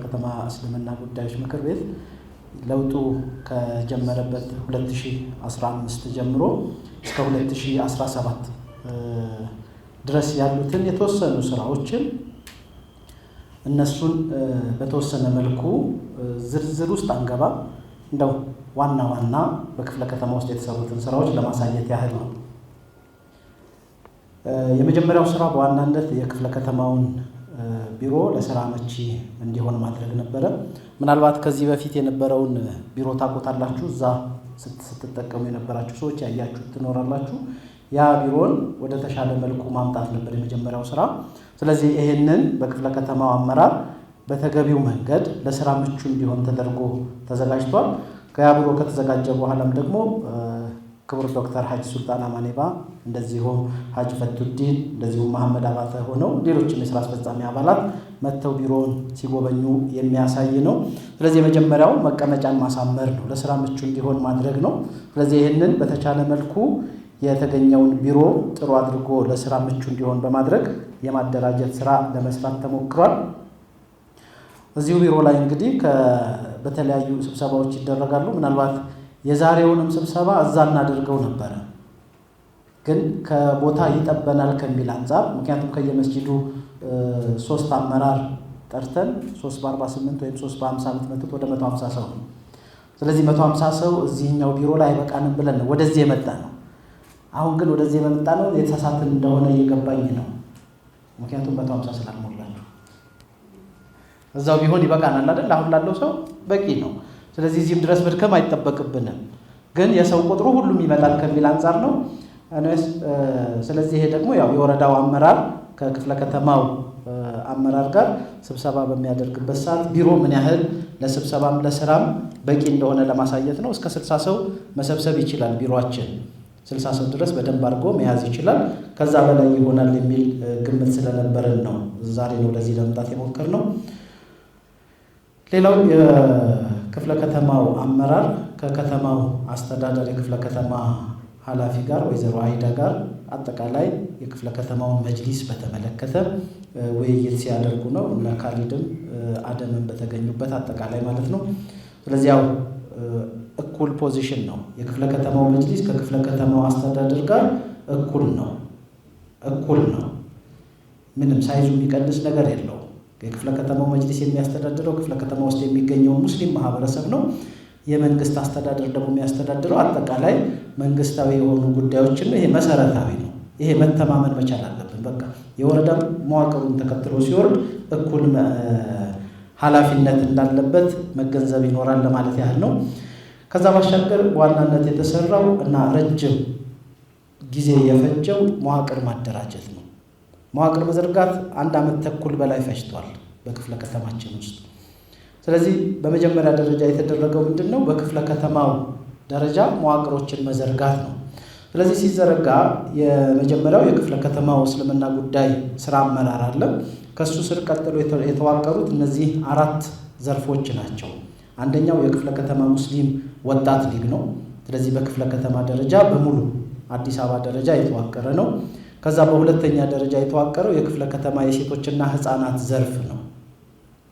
ከተማ እስልምና ጉዳዮች ምክር ቤት ለውጡ ከጀመረበት 2015 ጀምሮ እስከ 2017 ድረስ ያሉትን የተወሰኑ ስራዎችን እነሱን በተወሰነ መልኩ ዝርዝር ውስጥ አንገባም። እንደው ዋና ዋና በክፍለ ከተማ ውስጥ የተሰሩትን ስራዎች ለማሳየት ያህል ነው። የመጀመሪያው ስራ በዋናነት የክፍለ ከተማውን ቢሮ ለስራ አመቺ እንዲሆን ማድረግ ነበረ። ምናልባት ከዚህ በፊት የነበረውን ቢሮ ታውቁታላችሁ። እዛ ስትጠቀሙ የነበራችሁ ሰዎች ያያችሁት ትኖራላችሁ። ያ ቢሮን ወደ ተሻለ መልኩ ማምጣት ነበር የመጀመሪያው ስራ። ስለዚህ ይሄንን በክፍለ ከተማው አመራር በተገቢው መንገድ ለስራ ምቹ እንዲሆን ተደርጎ ተዘጋጅቷል። ከያ ቢሮ ከተዘጋጀ በኋላም ደግሞ ክቡር ዶክተር ሀጂ ሱልጣን አማኔባ እንደዚሁም ሀጂ ፈቱዲን እንደዚሁም መሐመድ አባተ ሆነው ሌሎችም የስራ አስፈጻሚ አባላት መጥተው ቢሮውን ሲጎበኙ የሚያሳይ ነው። ስለዚህ የመጀመሪያው መቀመጫን ማሳመር ነው፣ ለስራ ምቹ እንዲሆን ማድረግ ነው። ስለዚህ ይህንን በተቻለ መልኩ የተገኘውን ቢሮ ጥሩ አድርጎ ለስራ ምቹ እንዲሆን በማድረግ የማደራጀት ስራ ለመስራት ተሞክሯል። እዚሁ ቢሮ ላይ እንግዲህ በተለያዩ ስብሰባዎች ይደረጋሉ። ምናልባት የዛሬውንም ስብሰባ እዛ እናደርገው ነበረ፣ ግን ከቦታ ይጠበናል ከሚል አንጻር፣ ምክንያቱም ከየመስጂዱ 3 አመራር ጠርተን 3 በ48 ወይም 3 በ50 የምትመጡት ወደ 150 ሰው ነው። ስለዚህ 150 ሰው እዚህኛው ቢሮ ላይ አይበቃንም ብለን ነው ወደዚህ የመጣ ነው። አሁን ግን ወደዚህ የመጣ ነው የተሳሳትን እንደሆነ እየገባኝ ነው። ምክንያቱም 150 ስላልሞላችሁ እዛው ቢሆን ይበቃናል አይደል? አሁን ላለው ሰው በቂ ነው። ስለዚህ እዚህም ድረስ መድከም አይጠበቅብንም፣ ግን የሰው ቁጥሩ ሁሉም ይመጣል ከሚል አንጻር ነው። ስለዚህ ይሄ ደግሞ ያው የወረዳው አመራር ከክፍለ ከተማው አመራር ጋር ስብሰባ በሚያደርግበት ሰዓት ቢሮ ምን ያህል ለስብሰባም ለስራም በቂ እንደሆነ ለማሳየት ነው። እስከ 60 ሰው መሰብሰብ ይችላል ቢሮአችን 60 ሰው ድረስ በደንብ አድርጎ መያዝ ይችላል። ከዛ በላይ ይሆናል የሚል ግምት ስለነበረን ነው ዛሬ ነው ወደዚህ ለመምጣት የሞከርነው። ሌላው የክፍለ ከተማው አመራር ከከተማው አስተዳደር የክፍለ ከተማ ኃላፊ ጋር ወይዘሮ አይዳ ጋር አጠቃላይ የክፍለ ከተማውን መጅሊስ በተመለከተ ውይይት ሲያደርጉ ነው እና ካሊድም አደምን በተገኙበት አጠቃላይ ማለት ነው። ስለዚህ ያው እኩል ፖዚሽን ነው። የክፍለ ከተማው መጅሊስ ከክፍለ ከተማው አስተዳደር ጋር እኩል ነው። ምንም ሳይዙ የሚቀንስ ነገር የለው። የክፍለ ከተማው መጅሊስ የሚያስተዳድረው ክፍለ ከተማ ውስጥ የሚገኘው ሙስሊም ማህበረሰብ ነው። የመንግስት አስተዳደር ደግሞ የሚያስተዳድረው አጠቃላይ መንግስታዊ የሆኑ ጉዳዮችን ነው። ይሄ መሰረታዊ ነው። ይሄ መተማመን መቻል አለብን። በቃ የወረዳ መዋቅሩን ተከትሎ ሲወርድ እኩል ኃላፊነት እንዳለበት መገንዘብ ይኖራል ለማለት ያህል ነው። ከዛ ባሻገር በዋናነት የተሰራው እና ረጅም ጊዜ የፈጀው መዋቅር ማደራጀት ነው። መዋቅር መዘርጋት 1 ዓመት ተኩል በላይ ፈጅቷል በክፍለ ከተማችን ውስጥ። ስለዚህ በመጀመሪያ ደረጃ የተደረገው ምንድን ነው? በክፍለ ከተማው ደረጃ መዋቅሮችን መዘርጋት ነው። ስለዚህ ሲዘረጋ የመጀመሪያው የክፍለ ከተማው እስልምና ጉዳይ ስራ አመራር አለ። ከሱ ስር ቀጥሎ የተዋቀሩት እነዚህ 4 ዘርፎች ናቸው። አንደኛው የክፍለ ከተማ ሙስሊም ወጣት ሊግ ነው። ስለዚህ በክፍለ ከተማ ደረጃ በሙሉ አዲስ አበባ ደረጃ የተዋቀረ ነው። ከዛ በሁለተኛ ደረጃ የተዋቀረው የክፍለ ከተማ የሴቶችና ህፃናት ዘርፍ ነው።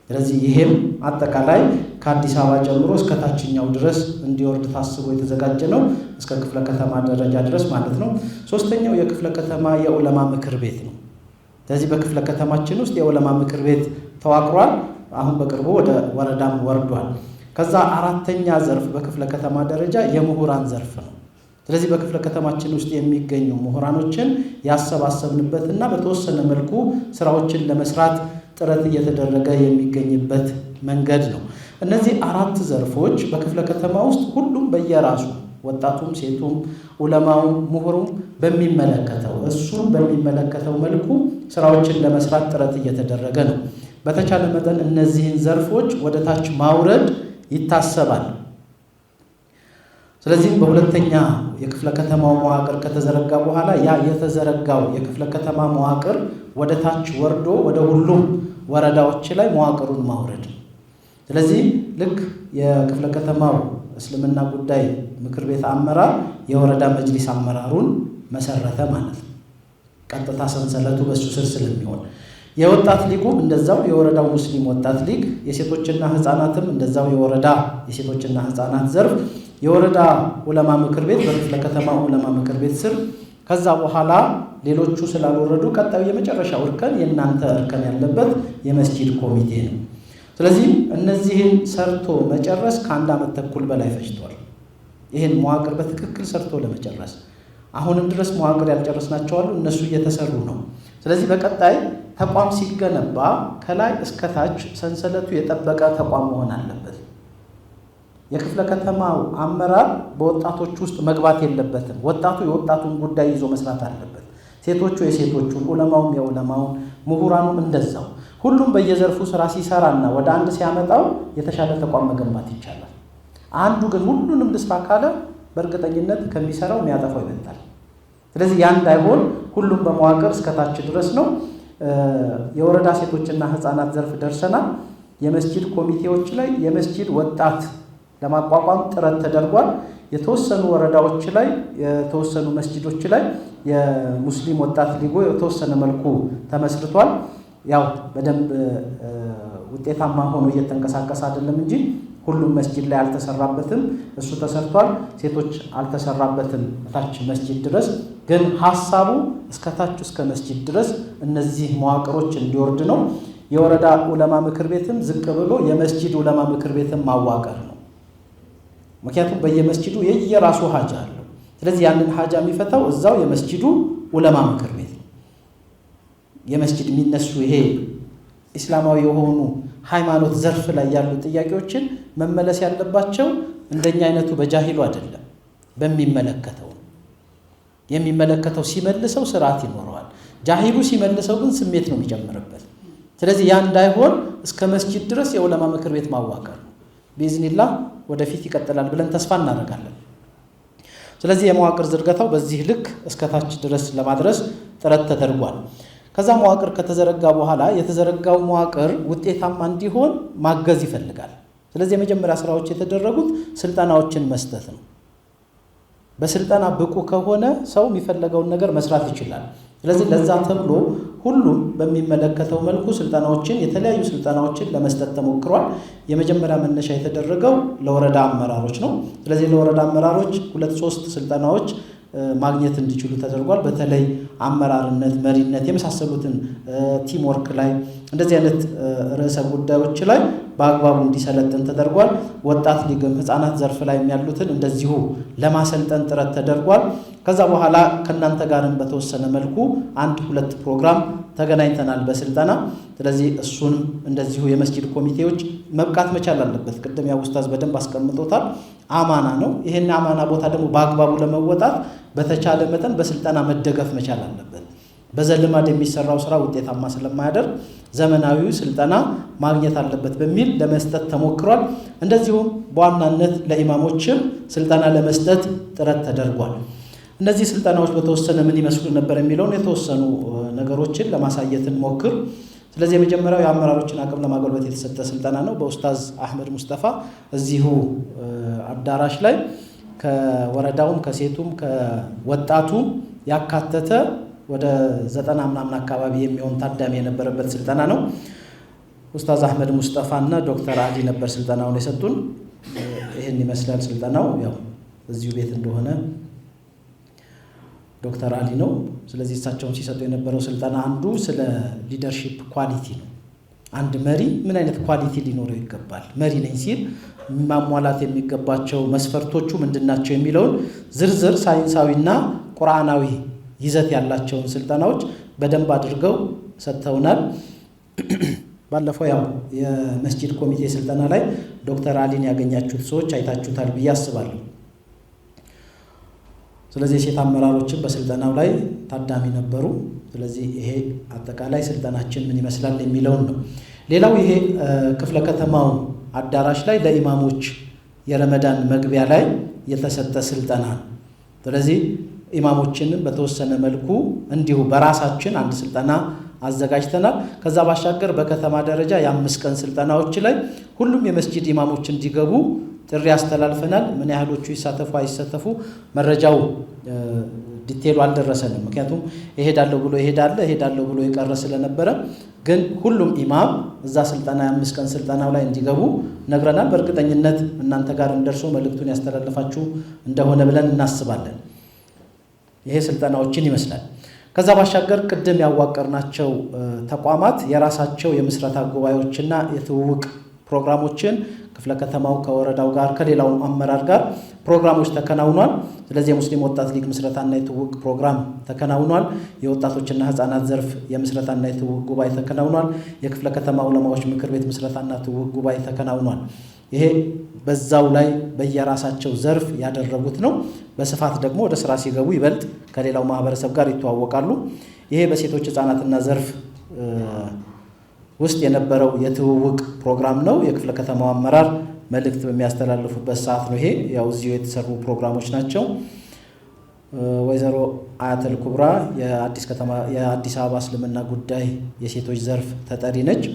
ስለዚህ ይሄም አጠቃላይ ከአዲስ አበባ ጀምሮ እስከ ታችኛው ድረስ እንዲወርድ ታስቦ የተዘጋጀ ነው፣ እስከ ክፍለ ከተማ ደረጃ ድረስ ማለት ነው። ሶስተኛው የክፍለ ከተማ የዑለማ ምክር ቤት ነው። ስለዚህ በክፍለ ከተማችን ውስጥ የዑለማ ምክር ቤት ተዋቅሯል። አሁን በቅርቡ ወደ ወረዳም ወርዷል። ከዛ 4ኛ ዘርፍ በክፍለ ከተማ ደረጃ የምሁራን ዘርፍ ነው። ስለዚህ በክፍለ ከተማችን ውስጥ የሚገኙ ምሁራኖችን ያሰባሰብንበትና በተወሰነ መልኩ ስራዎችን ለመስራት ጥረት እየተደረገ የሚገኝበት መንገድ ነው። እነዚህ 4 ዘርፎች በክፍለ ከተማ ውስጥ ሁሉም በየራሱ ወጣቱም፣ ሴቱም፣ ዑለማውም፣ ምሁሩም በሚመለከተው መልኩ ስራዎችን ለመስራት ጥረት እየተደረገ ነው። በተቻለ መጠን እነዚህን ዘርፎች ወደ ታች ማውረድ ይታሰባል። ስለዚህ በሁለተኛ የክፍለ ከተማው መዋቅር ከተዘረጋ በኋላ ያ የተዘረጋው የክፍለ ከተማ መዋቅር ወደ ታች ወርዶ ወደ ሁሉም ወረዳዎች ላይ መዋቅሩን ማውረድ። ስለዚህ ልክ የክፍለ ከተማው እስልምና ጉዳይ ምክር ቤት አመራር የወረዳ መጅሊስ አመራሩን መሰረተ ማለት ነው። ቀጥታ ሰንሰለቱ በሱ ስር ስለሚሆን የወጣት ሊጉም እንደዛው የወረዳው ሙስሊም ወጣት ሊግ፣ የሴቶችና ህፃናትም እንደዛው የወረዳ የሴቶችና ህፃናት ዘርፍ፣ የወረዳ ዑለማ ምክር ቤት በክፍለ ከተማ ዑለማ ምክር ቤት ስር። ከዛ በኋላ ሌሎቹ ስላልወረዱ ቀጣዩ የመጨረሻው እርከን የእናንተ እርከን ያለበት የመስጂድ ኮሚቴ ነው። ስለዚህ እነዚህን ሰርቶ መጨረስ ከ1 ዓመት ተኩል በላይ ፈጅቷል። ይህን መዋቅር በትክክል ሰርቶ ለመጨረስ አሁንም ድረስ መዋቅር ያልጨረስናቸው አሉ፣ እነሱ እየተሰሩ ነው። ስለዚህ በቀጣይ ተቋም ሲገነባ ከላይ እስከ ታች ሰንሰለቱ የጠበቀ ተቋም መሆን አለበት። የክፍለ ከተማው አመራር በወጣቶች ውስጥ መግባት የለበትም። ወጣቱ የወጣቱን ጉዳይ ይዞ መስራት አለበት። ሴቶቹ የሴቶቹን፣ ዑለማውም የዑለማውን፣ ምሁራኑም እንደዛው። ሁሉም በየዘርፉ ስራ ሲሰራና ወደ አንድ ሲያመጣው የተሻለ ተቋም መገንባት ይቻላል። አንዱ ግን ሁሉንም ልስራ ካለ በእርግጠኝነት ከሚሰራው የሚያጠፋው ይበልጣል። ስለዚህ ያ እንዳይሆን ሁሉም በመዋቅር እስከታች ድረስ ነው። የወረዳ ሴቶችና ህፃናት ዘርፍ ደርሰናል። የመስጂድ ኮሚቴዎች ላይ የመስጂድ ወጣት ለማቋቋም ጥረት ተደርጓል። የተወሰኑ ወረዳዎች ላይ የተወሰኑ መስጂዶች ላይ የሙስሊም ወጣት ሊጎ የተወሰነ መልኩ ተመስርቷል። ያው በደንብ ውጤታማ ሆኖ እየተንቀሳቀሰ አይደለም እንጂ ሁሉም መስጂድ ላይ አልተሰራበትም። እሱ ተሰርቷል። ሴቶች አልተሰራበትም ታች መስጂድ ድረስ። ግን ሐሳቡ እስከ ታች እስከ መስጂድ ድረስ እነዚህ መዋቅሮች እንዲወርድ ነው። የወረዳ ዑለማ ምክር ቤትም ዝቅ ብሎ የመስጂድ ዑለማ ምክር ቤትም ማዋቀር ነው። ምክንያቱም በየመስጂዱ የየራሱ ሀጃ አለው። ስለዚህ ያንን ሀጃ የሚፈታው እዛው የመስጂዱ ዑለማ ምክር ቤት ነው። የመስጂድ የሚነሱ ይሄ ኢስላማዊ የሆኑ ሃይማኖት ዘርፍ ላይ ያሉ ጥያቄዎችን መመለስ ያለባቸው እንደኛ አይነቱ በጃሂሉ አይደለም፣ በሚመለከተው የሚመለከተው ሲመልሰው ስርዓት ይኖረዋል። ጃሂሉ ሲመልሰው ግን ስሜት ነው የሚጨምርበት። ስለዚህ ያ እንዳይሆን እስከ መስጂድ ድረስ የዑለማ ምክር ቤት ማዋቀር ነው። ቢኢዝኒላህ ወደፊት ይቀጥላል ብለን ተስፋ እናደርጋለን። ስለዚህ የመዋቅር ዝርጋታው በዚህ ልክ እስከታች ድረስ ለማድረስ ጥረት ተደርጓል። ከዛ መዋቅር ከተዘረጋ በኋላ የተዘረጋው መዋቅር ውጤታማ እንዲሆን ማገዝ ይፈልጋል። ስለዚህ የመጀመሪያ ስራዎች የተደረጉት ስልጠናዎችን መስጠት ነው። በስልጠና ብቁ ከሆነ ሰው የሚፈለገውን ነገር መስራት ይችላል። ስለዚህ ለዛ ተብሎ ሁሉም በሚመለከተው መልኩ ስልጠናዎችን የተለያዩ ስልጠናዎችን ለመስጠት ተሞክሯል። የመጀመሪያ መነሻ የተደረገው ለወረዳ አመራሮች ነው። ስለዚህ ለወረዳ አመራሮች 2-3 ስልጠናዎች ማግኘት እንዲችሉ ተደርጓል። በተለይ አመራርነት፣ መሪነት የመሳሰሉትን ቲም ወርክ ላይ እንደዚህ አይነት ርዕሰ ጉዳዮች ላይ በአግባቡ እንዲሰለጥን ተደርጓል። ወጣት ሊግም ህፃናት ዘርፍ ላይ ያሉትን እንደዚሁ ለማሰልጠን ጥረት ተደርጓል። ከዛ በኋላ ከእናንተ ጋርም በተወሰነ መልኩ 1-2 ፕሮግራም ተገናኝተናል በስልጠና። ስለዚህ እሱንም እንደዚሁ የመስጂድ ኮሚቴዎች መብቃት መቻል አለበት። ቅድም ያው ኡስታዝ በደንብ አስቀምጦታል። አማና ነው። ይሄን አማና ቦታ ደግሞ በአግባቡ ለመወጣት በተቻለ መጠን በስልጠና መደገፍ መቻል አለበት። በዘልማድ የሚሰራው ስራ ውጤታማ ስለማያደርግ ዘመናዊው ስልጠና ማግኘት አለበት በሚል ለመስጠት ተሞክሯል። እንደዚሁም በዋናነት ለኢማሞችም ስልጠና ለመስጠት ጥረት ተደርጓል። እነዚህ ስልጠናዎች በተወሰነ ምን ይመስሉ ነበር የሚለውን የተወሰኑ ነገሮችን ለማሳየት እንሞክር። ስለዚህ የመጀመሪያው የአመራሮችን አቅም ለማጎልበት የተሰጠ ስልጠና ነው። በኡስታዝ አህመድ ሙስጠፋ እዚሁ አዳራሽ ላይ ከወረዳውም ከሴቱም ከወጣቱም ያካተተ ወደ 90 ምናምን አካባቢ የሚሆን ታዳሚ የነበረበት ስልጠና ነው። ኡስታዝ አህመድ ሙስጠፋ እና ዶክተር አሊ ነበር ስልጠናውን የሰጡን። ይህን ይመስላል ስልጠናው። ያው እዚሁ ቤት እንደሆነ ዶክተር አሊ ነው። ስለዚህ እሳቸውን ሲሰጡ የነበረው ስልጠና አንዱ ስለ ሊደርሺፕ ኳሊቲ ነው። አንድ መሪ ምን አይነት ኳሊቲ ሊኖረው ይገባል፣ መሪ ነኝ ሲል ማሟላት የሚገባቸው መስፈርቶቹ ምንድናቸው የሚለውን ዝርዝር ሳይንሳዊና ቁርአናዊ ይዘት ያላቸውን ስልጠናዎች በደንብ አድርገው ሰጥተውናል። ባለፈው ያው የመስጂድ ኮሚቴ ስልጠና ላይ ዶክተር አሊን ያገኛችሁት ሰዎች አይታችሁታል ብዬ አስባለሁ። ስለዚህ የሴት አመራሮችን በስልጠናው ላይ ታዳሚ ነበሩ። ስለዚህ ይሄ አጠቃላይ ስልጠናችን ምን ይመስላል የሚለውን ነው። ሌላው ይሄ ክፍለ ከተማው አዳራሽ ላይ ለኢማሞች የረመዳን መግቢያ ላይ የተሰጠ ስልጠና ነው። ስለዚህ ኢማሞችንም በተወሰነ መልኩ እንዲሁ በራሳችን አንድ ስልጠና አዘጋጅተናል። ከዛ ባሻገር በከተማ ደረጃ የ5 ቀን ስልጠናዎች ላይ ሁሉም የመስጂድ ኢማሞች እንዲገቡ ጥሪ አስተላልፈናል። ምን ያህሎቹ ይሳተፉ አይሳተፉ መረጃው ዲቴሉ አልደረሰንም። ምክንያቱም እሄዳለሁ ብሎ የቀረ ስለነበረ ግን ሁሉም ኢማም እዛ ስልጠና 5 ቀን ስልጠናው ላይ እንዲገቡ ነግረናል። በእርግጠኝነት እናንተ ጋር እንደርሶ መልእክቱን ያስተላልፋችሁ እንደሆነ ብለን እናስባለን። ይሄ ስልጠናዎችን ይመስላል። ከዛ ባሻገር ቅድም ያዋቀርናቸው ተቋማት የራሳቸው የምስረታ ጉባኤዎችና የትውውቅ ፕሮግራሞችን ክፍለ ከተማው ከወረዳው ጋር ከሌላው አመራር ጋር ፕሮግራሞች ተከናውኗል። ስለዚህ የሙስሊም ወጣት ሊግ ምስረታና የትውውቅ ፕሮግራም ተከናውኗል። የወጣቶችና ህፃናት ዘርፍ የምስረታና የትውውቅ ጉባኤ ተከናውኗል። የክፍለ ከተማ ዑለማዎች ምክር ቤት ምስረታና ትውውቅ ጉባኤ ተከናውኗል። ይሄ በዛው ላይ በየራሳቸው ዘርፍ ያደረጉት ነው። በስፋት ደግሞ ወደ ስራ ሲገቡ ይበልጥ ከሌላው ማህበረሰብ ጋር ይተዋወቃሉ። ይሄ በሴቶች ህፃናትና ዘርፍ ውስጥ የነበረው የትውውቅ ፕሮግራም ነው። የክፍለ ከተማው አመራር መልእክት በሚያስተላልፉበት ሰዓት ነው። ይሄ ያው እዚሁ የተሰሩ ፕሮግራሞች ናቸው። ወይዘሮ አያተል ኩብራ የአዲስ አበባ እስልምና ጉዳይ የሴቶች ዘርፍ ተጠሪ ነች።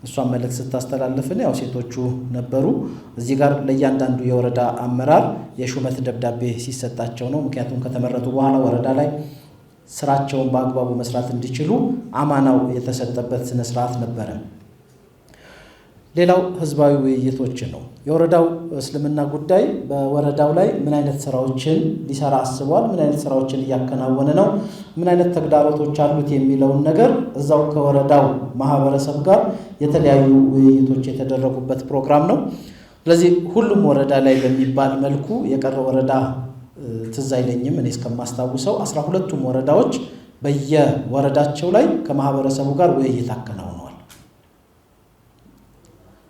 እሷን መልእክት ስታስተላልፍን ያው ሴቶቹ ነበሩ። እዚህ ጋር ለእያንዳንዱ የወረዳ አመራር የሹመት ደብዳቤ ሲሰጣቸው ነው። ምክንያቱም ከተመረጡ በኋላ ወረዳ ላይ ስራቸውን በአግባቡ መስራት እንዲችሉ አማናው የተሰጠበት ስነ ስርዓት ነበረ። ሌላው ህዝባዊ ውይይቶች ነው። የወረዳው እስልምና ጉዳይ በወረዳው ላይ ምን አይነት ስራዎችን ሊሰራ አስቧል፣ ምን አይነት ስራዎችን እያከናወነ ነው፣ ምን አይነት ተግዳሮቶች አሉት የሚለውን ነገር እዛው ከወረዳው ማህበረሰብ ጋር የተለያዩ ውይይቶች የተደረጉበት ፕሮግራም ነው። ስለዚህ ሁሉም ወረዳ ላይ በሚባል መልኩ የቀረ ወረዳ ትዝ አይለኝም እኔ እስከማስታውሰው 12ቱም ወረዳዎች በየወረዳቸው ላይ ከማህበረሰቡ ጋር ውይይት አከናውነዋል።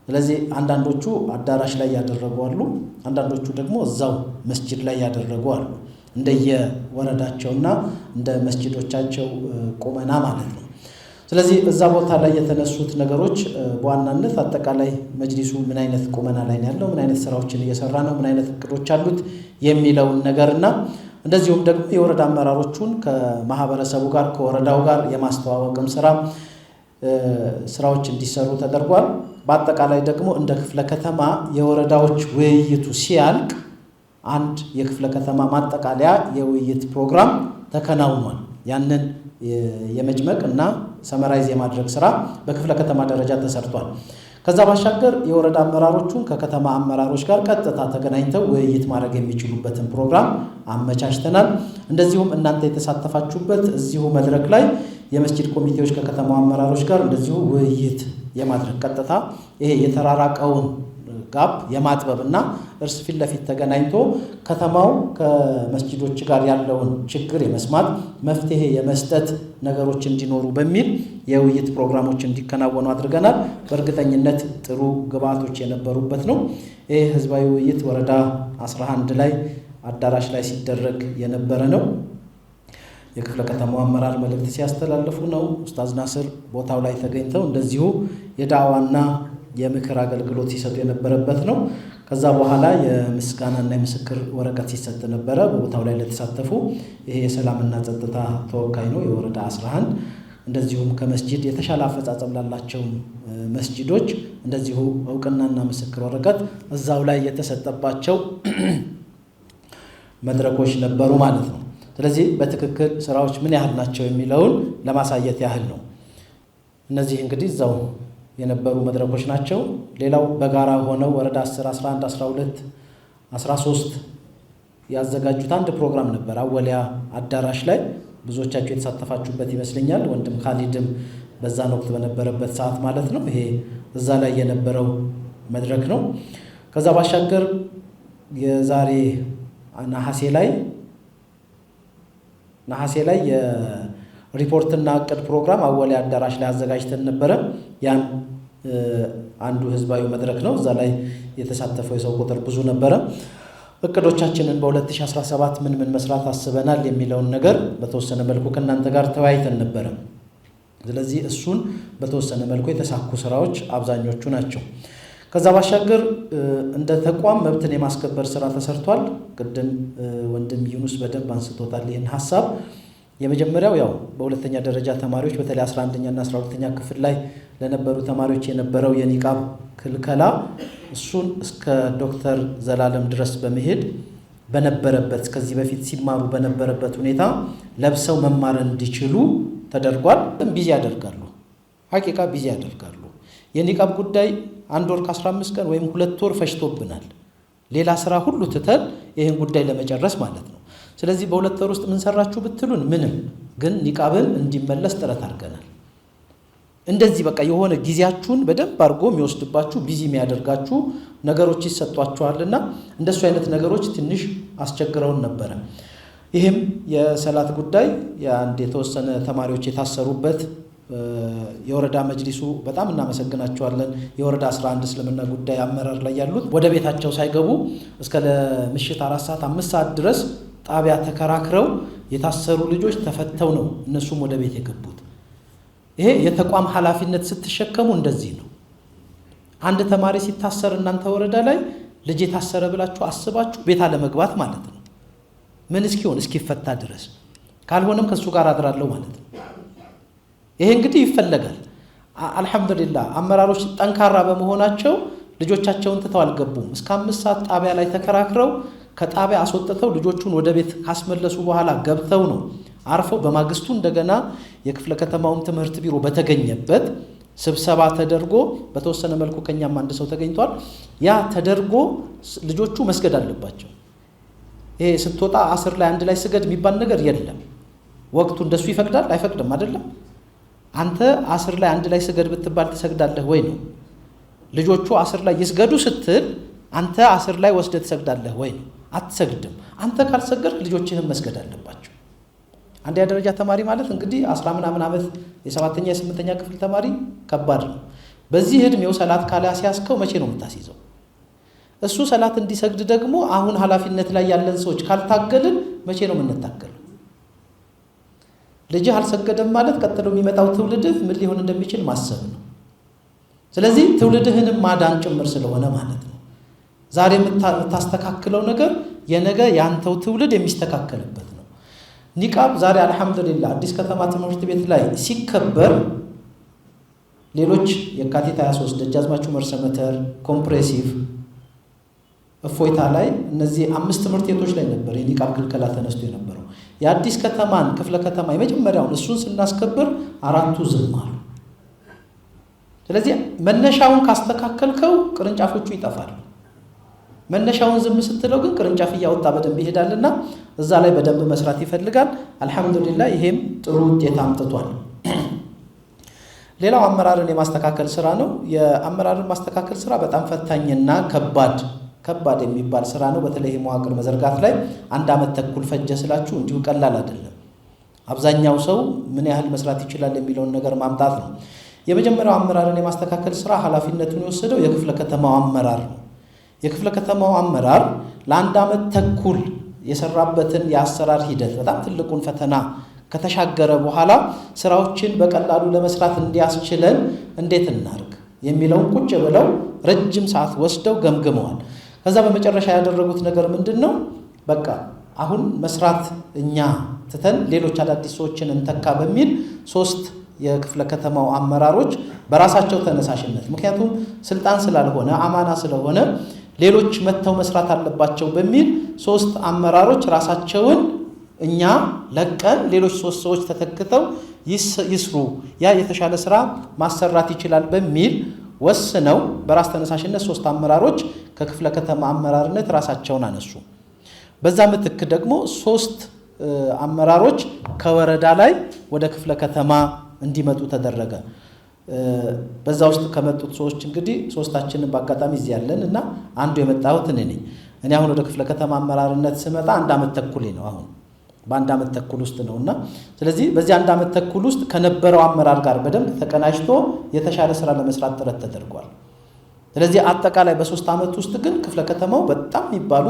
ስለዚህ አንዳንዶቹ አዳራሽ ላይ ያደረጉ አሉ፣ አንዳንዶቹ ደግሞ እዛው መስጂድ ላይ ያደረጉ አሉ። እንደየወረዳቸውና እንደ መስጂዶቻቸው ቁመና ማለት ነው። ስለዚህ እዛ ቦታ ላይ የተነሱት ነገሮች በዋናነት አጠቃላይ መጅሊሱ ምን አይነት ቁመና ላይ ነው ያለው፣ ምን አይነት ስራዎችን እየሰራ ነው፣ ምን አይነት እቅዶች አሉት የሚለውን ነገርና እንደዚሁም ደግሞ የወረዳ አመራሮቹን ከማህበረሰቡ ጋር ከወረዳው ጋር የማስተዋወቅም ስራዎች እንዲሰሩ ተደርጓል። በአጠቃላይ ደግሞ እንደ ክፍለ ከተማ የወረዳዎች ውይይቱ ሲያልቅ አንድ የክፍለ ከተማ ማጠቃለያ የውይይት ፕሮግራም ተከናውኗል። ያንን የመጭመቅ እና ሰመራይዝ የማድረግ ስራ በክፍለ ከተማ ደረጃ ተሰርቷል። ከዛ ባሻገር የወረዳ አመራሮቹን ከከተማ አመራሮች ጋር ቀጥታ ተገናኝተው ውይይት ማድረግ የሚችሉበትን ፕሮግራም አመቻችተናል። እንደዚሁም እናንተ የተሳተፋችሁበት እዚሁ መድረክ ላይ የመስጂድ ኮሚቴዎች ከከተማው አመራሮች ጋር እንደዚሁ ውይይት የማድረግ ቀጥታ ይሄ የተራራቀውን ጋፕ የማጥበብና እርስ ፊት ለፊት ተገናኝቶ ከተማው ከመስጂዶች ጋር ያለውን ችግር የመስማት መፍትሄ የመስጠት ነገሮች እንዲኖሩ በሚል የውይይት ፕሮግራሞች እንዲከናወኑ አድርገናል። በእርግጠኝነት ጥሩ ግብዓቶች የነበሩበት ነው። ይህ ህዝባዊ ውይይት ወረዳ 11 ላይ አዳራሽ ላይ ሲደረግ የነበረ ነው። የክፍለ ከተማው አመራር መልእክት ሲያስተላልፉ ነው። ኡስታዝ ናስር ቦታው ላይ ተገኝተው እንደዚሁ የዳዋና የምክር አገልግሎት ሲሰጡ የነበረበት ነው። ከዛ በኋላ የምስጋናና የምስክር ወረቀት ሲሰጥ ነበረ በቦታው ላይ ለተሳተፉ። ይሄ የሰላምና ጸጥታ ተወካይ ነው የወረዳ 11። እንደዚሁም ከመስጂድ የተሻለ አፈጻጸም ላላቸው መስጂዶች እንደዚሁ እውቅናና ምስክር ወረቀት እዛው ላይ የተሰጠባቸው መድረኮች ነበሩ ማለት ነው። ስለዚህ በትክክል ስራዎች ምን ያህል ናቸው የሚለውን ለማሳየት ያህል ነው። እነዚህ እንግዲህ እዛው የነበሩ መድረኮች ናቸው። ሌላው በጋራ ሆነው ወረዳ 10፣ 11፣ 12፣ 13 ያዘጋጁት አንድ ፕሮግራም ነበር አወሊያ አዳራሽ ላይ ብዙዎቻችሁ የተሳተፋችሁበት ይመስለኛል። ወንድም ካሊድም በዛን ወቅት በነበረበት ሰዓት ማለት ነው። ይሄ እዛ ላይ የነበረው መድረክ ነው። ከዛ ባሻገር የዛሬ ነሐሴ ላይ የሪፖርትና እቅድ ፕሮግራም አወሊያ አዳራሽ ላይ አዘጋጅተን ነበረ። ያን አንዱ ህዝባዊ መድረክ ነው። እዛ ላይ የተሳተፈው የሰው ቁጥር ብዙ ነበረ። እቅዶቻችንን በ2017 ምን መስራት አስበናል የሚለውን ነገር በተወሰነ መልኩ ከእናንተ ጋር ተወያይተን ነበረ። ስለዚህ እሱን በተወሰነ መልኩ የተሳኩ ስራዎች አብዛኞቹ ናቸው። ከዛ ባሻገር እንደ ተቋም መብትን የማስከበር ስራ ተሰርቷል። ቅድም ወንድም ዩኑስ በደንብ አንስቶታል ይህን ሐሳብ። የመጀመሪያው ያው በሁለተኛ ደረጃ ተማሪዎች በተለይ 11ኛና 12ኛ ክፍል ላይ ለነበሩ ተማሪዎች የነበረው የኒቃብ ክልከላ እሱን እስከ ዶክተር ዘላለም ድረስ በመሄድ በነበረበት ከዚህ በፊት ሲማሩ በነበረበት ሁኔታ ለብሰው መማር እንዲችሉ ተደርጓል። ቢዚ ያደርጋሉ፣ ሐቂቃ ቢዚ ያደርጋሉ። የኒቃብ ጉዳይ 1 ወር ከ15 ቀን ወይም 2 ወር ፈጅቶብናል። ሌላ ስራ ሁሉ ትተን ይህን ጉዳይ ለመጨረስ ማለት ነው። ስለዚህ በ2 ወር ውስጥ ምን ሰራችሁ ብትሉን ምንም፣ ግን ኒቃብን እንዲመለስ ጥረት አድርገናል። እንደዚህ በቃ የሆነ ጊዜያችሁን በደንብ አድርጎ የሚወስድባችሁ ቢዚ የሚያደርጋችሁ ነገሮች ይሰጧችኋልና እንደሱ አይነት ነገሮች ትንሽ አስቸግረውን ነበረ። ይህም የሰላት ጉዳይ የአንድ የተወሰነ ተማሪዎች የታሰሩበት የወረዳ መጅሊሱ በጣም እናመሰግናቸዋለን። የወረዳ 11 እስልምና ጉዳይ አመራር ላይ ያሉት ወደ ቤታቸው ሳይገቡ እስከ ምሽት 4 ሰዓት 5 ሰዓት ድረስ ጣቢያ ተከራክረው የታሰሩ ልጆች ተፈተው ነው እነሱም ወደ ቤት የገቡት። ይሄ የተቋም ኃላፊነት ስትሸከሙ እንደዚህ ነው። አንድ ተማሪ ሲታሰር እናንተ ወረዳ ላይ ልጅ የታሰረ ብላችሁ አስባችሁ ቤት አለመግባት ማለት ነው። ምን እስኪሆን እስኪፈታ ድረስ፣ ካልሆነም ከሱ ጋር አድራለሁ ማለት ነው። ይሄ እንግዲህ ይፈለጋል። አልহামዱሊላህ አመራሮች ጠንካራ በመሆናቸው ልጆቻቸውን ትተው አልገቡም። እስከ 5 ሰዓት ጣቢያ ላይ ተከራክረው ከጣቢያ አስወጥተው ልጆቹን ወደ ቤት ካስመለሱ በኋላ ገብተው ነው አርፈው በማግስቱ እንደገና የክፍለ ከተማውን ትምህርት ቢሮ በተገኘበት ስብሰባ ተደርጎ በተወሰነ መልኩ ከኛም አንድ ሰው ተገኝቷል። ያ ተደርጎ ልጆቹ መስገድ አለባቸው። ይሄ ስትወጣ 10 ላይ 1 ላይ ስገድ የሚባል ነገር የለም። ወቅቱ እንደሱ ይፈቅዳል አይፈቅድም አይደለም። አንተ 10 ላይ 1 ላይ ስገድ ብትባል ትሰግዳለህ ወይ ነው። ልጆቹ 10 ላይ ይስገዱ ስትል አንተ 10 ላይ ወስደህ ትሰግዳለህ ወይ ነው። አትሰግድም። አንተ ካልሰገድክ ልጆችህን መስገድ አለባቸው። አንድ ደረጃ ተማሪ ማለት እንግዲህ 10 ምናምን ዓመት የ7ኛ የ8ኛ ክፍል ተማሪ ከባድ ነው። በዚህ እድሜው ሰላት ካላስያዝከው መቼ ነው የምታስይዘው? እሱ ሰላት እንዲሰግድ ደግሞ አሁን ኃላፊነት ላይ ያለን ሰዎች ካልታገልን መቼ ነው የምንታገለው? ልጅ አልሰገደም ማለት ቀጥሎ የሚመጣው ትውልድህ ምን ሊሆን እንደሚችል ማሰብ ነው። ስለዚህ ትውልድህንም ማዳን ጭምር ስለሆነ ማለት ነው። ዛሬ የምታስተካክለው ነገር የነገ ያንተው ትውልድ የሚስተካከልበት ነው። ኒቃብ ዛሬ አልহামዱሊላህ አዲስ ከተማ ትምህርት ቤት ላይ ሲከበር ሌሎች የካቲት 23 ደጃዝማች ዑመር ሰመተር ኮምፕሬሲቭ እፎይታ ላይ እነዚህ 5 ትምህርት ቤቶች ላይ ነበር የኒቃብ ክልከላ ተነስቶ የነበረው። የአዲስ ከተማን ክፍለ ከተማ የመጀመሪያውን እሱን ስናስከብር 4ቱ ዝም አሉ። ስለዚህ መነሻውን ካስተካከልከው ቅርንጫፎቹ ይጠፋሉ። መነሻውን ዝም ስትለው ግን ቅርንጫፍ እያወጣ በደንብ ይሄዳልና እዛ ላይ በደንብ መስራት ይፈልጋል። አልহামዱሊላህ ይሄም ጥሩ ውጤት አምጥቷል። ሌላው አመራርን የማስተካከል ስራ ነው። የአመራርን ማስተካከል ስራ በጣም ፈታኝና ከባድ የሚባል ስራ ነው። በተለይ መዋቅር መዘርጋት ላይ 1 ዓመት ተኩል ፈጀ ስላችሁ እንዲሁ ቀላል አይደለም። አብዛኛው ሰው ምን ያህል መስራት ይችላል የሚለውን ነገር ማምጣት ነው። የመጀመሪያው አመራርን የማስተካከል ስራ ኃላፊነቱን የወሰደው የክፍለ ከተማው አመራር ነው። የክፍለ ከተማው አመራር ለ1 ዓመት ተኩል የሰራበትን የአሰራር ሂደት በጣም ትልቁን ፈተና ከተሻገረ በኋላ ስራዎችን በቀላሉ ለመስራት እንዲያስችለን እንዴት እናርግ የሚለውን ቁጭ ብለው ረጅም ሰዓት ወስደው ገምግመዋል። ከዛ በመጨረሻ ያደረጉት ነገር ምንድነው? በቃ አሁን መስራት እኛ ትተን ሌሎች አዳዲስ ሰዎችን እንተካ በሚል 3 የክፍለ ከተማው አመራሮች በራሳቸው ተነሳሽነት ምክንያቱም ስልጣን ስላልሆነ አማና ስለሆነ ሌሎች መተው መስራት አለባቸው በሚል 3 አመራሮች ራሳቸውን እኛ ለቀን ሌሎች 3 ሰዎች ተተክተው ይስሩ ያ የተሻለ ስራ ማሰራት ይችላል በሚል ወስነው በራስ ተነሳሽነት 3 አመራሮች ከክፍለ ከተማ አመራርነት ራሳቸውን አነሱ። በዛ ምትክ ደግሞ 3 አመራሮች ከወረዳ ላይ ወደ ክፍለ ከተማ እንዲመጡ ተደረገ። በዛ ውስጥ ከመጡት ሰዎች እንግዲህ 3ታችንን በአጋጣሚ እዚህ ያለን እና አንዱ የመጣሁት እኔ ነኝ። እኔ አሁን ወደ ክፍለ ከተማ አመራርነት ስመጣ 1 ዓመት ተኩል ነው። አሁን በ1 ዓመት ተኩል ውስጥ ነውና ስለዚህ በዚህ 1 ዓመት ተኩል ውስጥ ከነበረው አመራር ጋር በደንብ ተቀናጅቶ የተሻለ ስራ ለመስራት ጥረት ተደርጓል። ስለዚህ አጠቃላይ በ3 ዓመት ውስጥ ግን ክፍለ ከተማው በጣም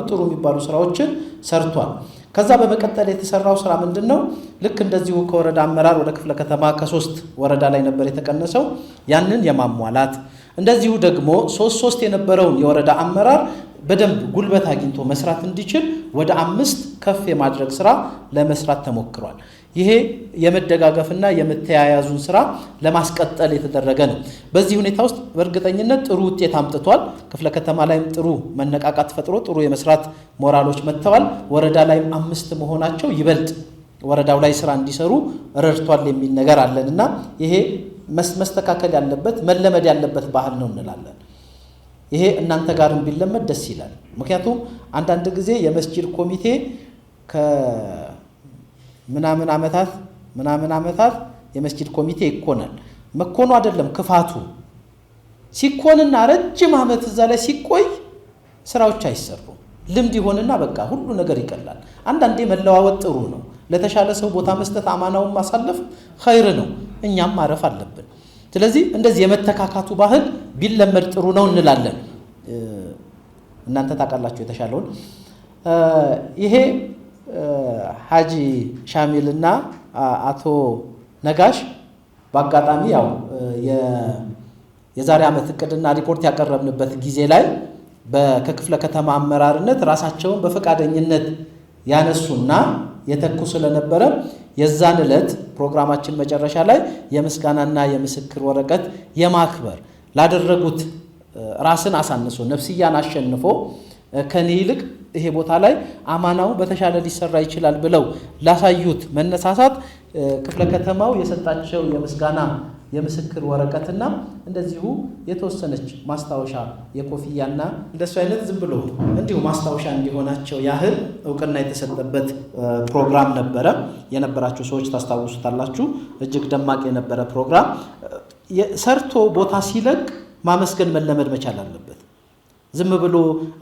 ጥሩ የሚባሉ ስራዎችን ሰርቷል። ከዛ በመቀጠል የተሰራው ስራ ምንድነው? ልክ እንደዚሁ ከወረዳ አመራር ወደ ክፍለ ከተማ ከ3 ወረዳ ላይ ነበር የተቀነሰው ያንን የማሟላት እንደዚሁ ደግሞ 3 የነበረውን የወረዳ አመራር በደንብ ጉልበት አግኝቶ መስራት እንዲችል ወደ 5 ከፍ የማድረግ ስራ ለመስራት ተሞክሯል። ይሄ የመደጋገፍና የመተያያዙን ስራ ለማስቀጠል የተደረገ ነው። በዚህ ሁኔታ ውስጥ በእርግጠኝነት ጥሩ ውጤት አምጥቷል። ክፍለ ከተማ ላይም ጥሩ መነቃቃት ፈጥሮ ጥሩ የመስራት ሞራሎች መጥተዋል። ወረዳ ላይም 5 መሆናቸው ይበልጥ ወረዳው ላይ ስራ እንዲሰሩ ረድቷል የሚል ነገር አለንና ይሄ መስተካከል ያለበት መለመድ ያለበት ባህል ነው እንላለን። ይሄ እናንተ ጋርም ቢለመድ ደስ ይላል። ምክንያቱም አንዳንድ ጊዜ የመስጂድ ኮሚቴ ምናምን ዓመታት የመስጂድ ኮሚቴ ይኮናል። መኮኑ አይደለም ክፋቱ ሲኮንና ረጅም ዓመት እዛ ላይ ሲቆይ ስራዎች አይሰሩም። ልምድ ይሆንና በቃ ሁሉ ነገር ይቀላል። አንዳንዴ መለዋወጥ ጥሩ ነው። ለተሻለ ሰው ቦታ መስጠት አማናውን ማሳለፍ ኸይር ነው። እኛም ማረፍ አለብን። ስለዚህ እንደዚህ የመተካካቱ ባህል ቢለመድ ጥሩ ነው እንላለን። እናንተ ታውቃላችሁ የተሻለውን። ይሄ ሐጂ ሻሚልና አቶ ነጋሽ በአጋጣሚ ያው የዛሬ ዓመት እቅድና ሪፖርት ያቀረብንበት ጊዜ ላይ ከክፍለ ከተማ አመራርነት ራሳቸውን በፈቃደኝነት ያነሱና የተኩ ስለነበረ የዛን ዕለት ፕሮግራማችን መጨረሻ ላይ የምስጋናና የምስክር ወረቀት የማክበር ላደረጉት ራስን አሳንሶ ነፍስያን አሸንፎ ከኔ ይልቅ ይሄ ቦታ ላይ አማናው በተሻለ ሊሰራ ይችላል ብለው ላሳዩት መነሳሳት ክፍለ ከተማው የሰጣቸው የምስጋና የምስክር ወረቀትና እንደዚሁ የተወሰነች ማስታወሻ የኮፍያና እንደሱ አይነት ዝም ብሎ እንዲሁ ማስታወሻ እንዲሆናቸው ያህል እውቅና የተሰጠበት ፕሮግራም ነበረ። የነበራችሁ ሰዎች ታስታውሱታላችሁ። እጅግ ደማቅ የነበረ ፕሮግራም። ሰርቶ ቦታ ሲለቅ ማመስገን መለመድ መቻል አለበት። ዝም ብሎ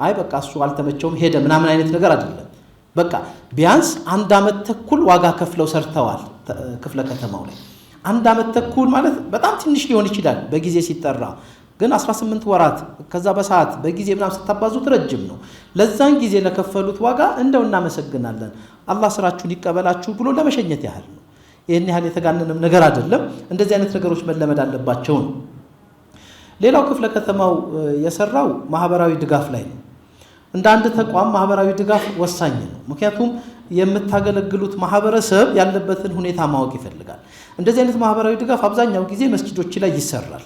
አይ በቃ እሱ አልተመቸውም ሄደ ምናምን አይነት ነገር አይደለም። በቃ ቢያንስ 1 ዓመት ተኩል ዋጋ ከፍለው ሰርተዋል ክፍለ ከተማው ላይ። 1 ዓመት ተኩል ማለት በጣም ትንሽ ሊሆን ይችላል በጊዜ ሲጠራ፣ ግን 18 ወራት ከዛ በሰዓት በጊዜ ምናምን ስታባዙት ረጅም ነው። ለዛን ጊዜ ለከፈሉት ዋጋ እንደው እናመሰግናለን አላህ ስራችሁን ይቀበላችሁ ብሎ ለመሸኘት ያህል ነው። ይሄን ያህል የተጋነነም ነገር አይደለም። እንደዚህ አይነት ነገሮች መለመድ አለባቸው ነው። ሌላው ክፍለ ከተማው የሰራው ማህበራዊ ድጋፍ ላይ ነው። እንደ አንድ ተቋም ማህበራዊ ድጋፍ ወሳኝ ነው። ምክንያቱም የምታገለግሉት ማህበረሰብ ያለበትን ሁኔታ ማወቅ ይፈልጋል። እንደዚህ አይነት ማህበራዊ ድጋፍ አብዛኛው ጊዜ መስጂዶች ላይ ይሰራል።